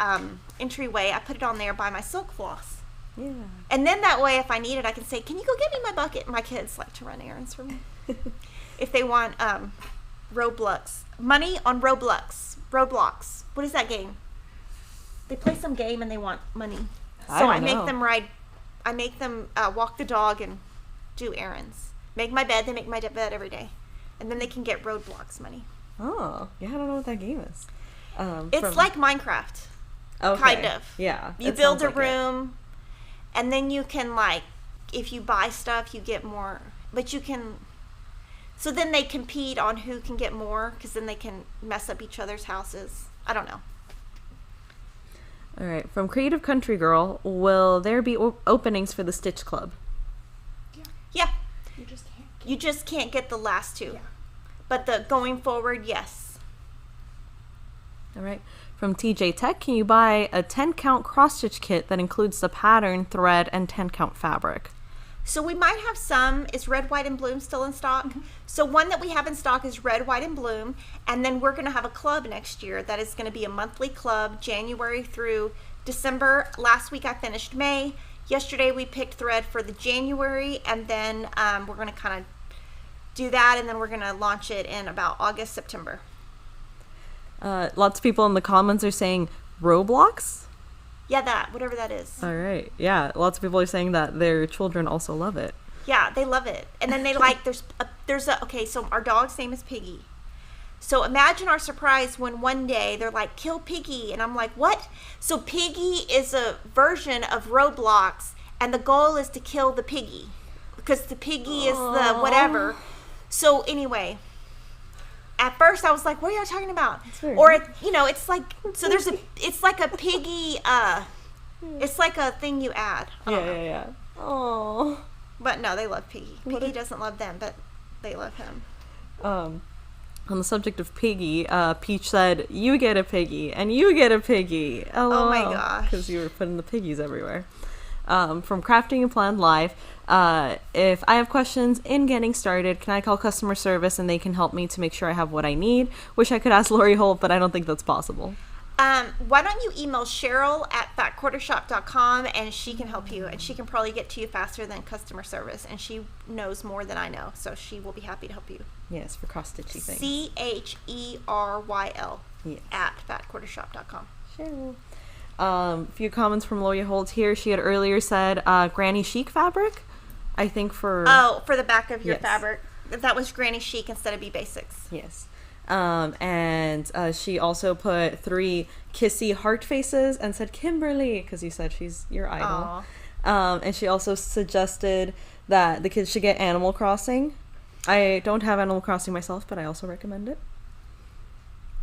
S1: entryway. I put it on there by my silk floss. Yeah. And then that way, if I need it, I can say, can you go get me my bucket? My kids like to run errands for me. If they want Roblox. Money on Roblox. Roblox. What is that game? They play some game and they want money. So I make them walk the dog and do errands. Make my bed. They make my bed every day. And then they can get Roblox money.
S2: Oh, yeah, I don't know what that game is.
S1: It's like Minecraft.
S2: Okay.
S1: Kind of.
S2: Yeah.
S1: You build a room, and then you can, if you buy stuff, you get more. But you can. So then they compete on who can get more, because then they can mess up each other's houses. I don't know.
S2: All right. From Creative Country Girl, will there be openings for the Stitch Club?
S1: Yeah.
S3: You just can't
S1: get the last 2.
S3: Yeah.
S1: But the going forward, yes.
S2: All right. From TJ Tech, can you buy a 10-count cross-stitch kit that includes the pattern, thread, and 10-count fabric?
S1: So we might have some. Is Red, White, and Bloom still in stock? Mm-hmm. So one that we have in stock is Red, White, and Bloom. And then we're going to have a club next year that is going to be a monthly club, January through December. Last week I finished May. Yesterday we picked thread for the January, and then we're going to kind of do that, and then we're going to launch it in about August, September.
S2: Lots of people in the comments are saying Roblox.
S1: Yeah, that, whatever that is.
S2: All right. Yeah, lots of people are saying that their children also love it.
S1: Yeah, they love it. And then they okay, so our dog's name is Piggy. So imagine our surprise when one day they're like, kill Piggy. And I'm like, what? So Piggy is a version of Roblox, and the goal is to kill the piggy. Because the piggy is the whatever. So anyway, at first I was like, what are y'all talking about? Or, it's like, so it's like a piggy, it's like a thing you add.
S2: Yeah. Oh.
S1: But no, they love Piggy. Piggy doesn't love them, but they love him.
S2: On the subject of Piggy, Peach said, you get a piggy, and you get a piggy.
S1: Oh my gosh.
S2: Because you were putting the piggies everywhere. From Crafting and Planned Life, if I have questions in getting started, can I call customer service and they can help me to make sure I have what I need? Wish I could ask Lori Holt, but I don't think that's possible.
S1: Why don't you email Cheryl at fatquartershop.com and she can help you, and she can probably get to you faster than customer service, and she knows more than I know, so she will be happy to help you.
S2: Yes, for cross-stitchy things.
S1: CHERYL at fatquartershop.com.
S2: Sure. A few comments from Lori Holt here. She had earlier said Granny Chic fabric, I think for...
S1: Oh, for the back of your fabric. That was Granny Chic instead of Be Basics.
S2: Yes. And she also put 3 kissy heart faces and said Kimberly, because you said she's your idol. And she also suggested that the kids should get Animal Crossing. I don't have Animal Crossing myself, but I also recommend it.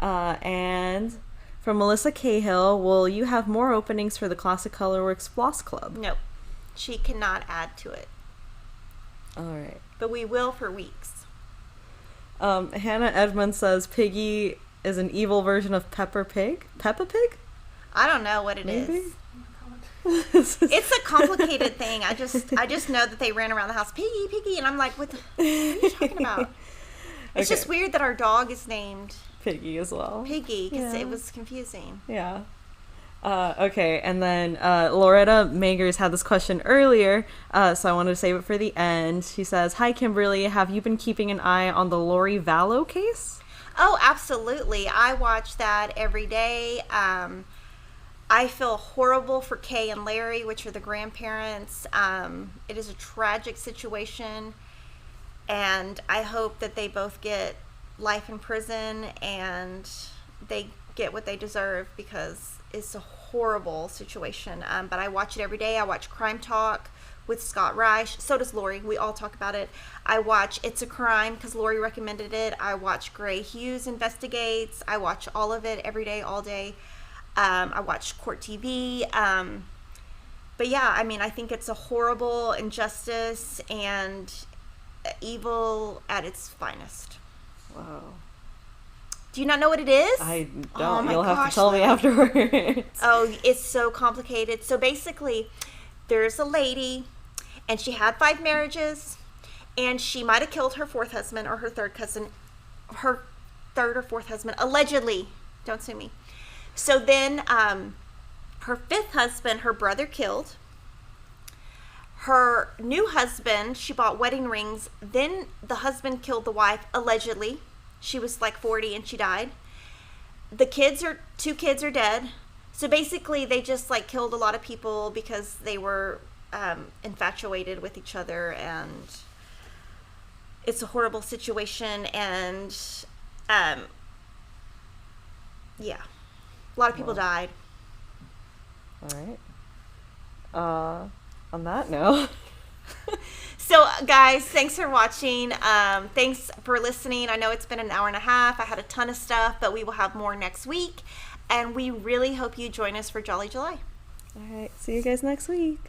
S2: And from Melissa Cahill, will you have more openings for the Classic Colorworks Floss Club?
S1: No, she cannot add to it.
S2: All right.
S1: But we will for weeks.
S2: Hannah Edmonds says Piggy is an evil version of Peppa Pig? Peppa Pig?
S1: I don't know what it is.
S2: It's
S1: It's a complicated thing. I just know that they ran around the house, Piggy, Piggy, and I'm like, what are you talking about? It's just weird that our dog is named
S2: Piggy as well.
S1: Piggy, because it was confusing.
S2: Yeah. Okay, and then Loretta Magers had this question earlier, so I wanted to save it for the end. She says, hi, Kimberly. Have you been keeping an eye on the Lori Vallow case?
S1: Oh, absolutely. I watch that every day. I feel horrible for Kay and Larry, which are the grandparents. It is a tragic situation, and I hope that they both get life in prison and they get what they deserve, because it's a horrible situation. But I watch it every day. I watch Crime Talk with Scott Reich. So does Lori. We all talk about it. I watch It's a Crime because Lori recommended it. I watch Gray Hughes Investigates. I watch all of it every day, all day. I watch Court TV. But yeah, I mean, I think it's a horrible injustice and evil at its finest.
S2: Wow.
S1: Do you not know what it is?
S2: I don't.
S1: Oh my
S2: You'll have
S1: gosh,
S2: to tell me afterwards.
S1: Oh, it's so complicated. So basically, there's a lady, and she had 5 marriages, and she might have killed her 4th husband or her 3rd cousin, her 3rd or 4th husband, allegedly. Don't sue me. So then, her 5th husband, her brother killed. Her new husband, she bought wedding rings. Then the husband killed the wife, allegedly. She was like 40 and she died. The 2 kids are dead. So basically they just like killed a lot of people because they were infatuated with each other, and it's a horrible situation. And yeah, a lot of people died.
S2: All right. On that note.
S1: So guys, thanks for watching. Thanks for listening. I know it's been an hour and a half. I had a ton of stuff, but we will have more next week. And we really hope you join us for Jolly July.
S2: All right. See you guys next week.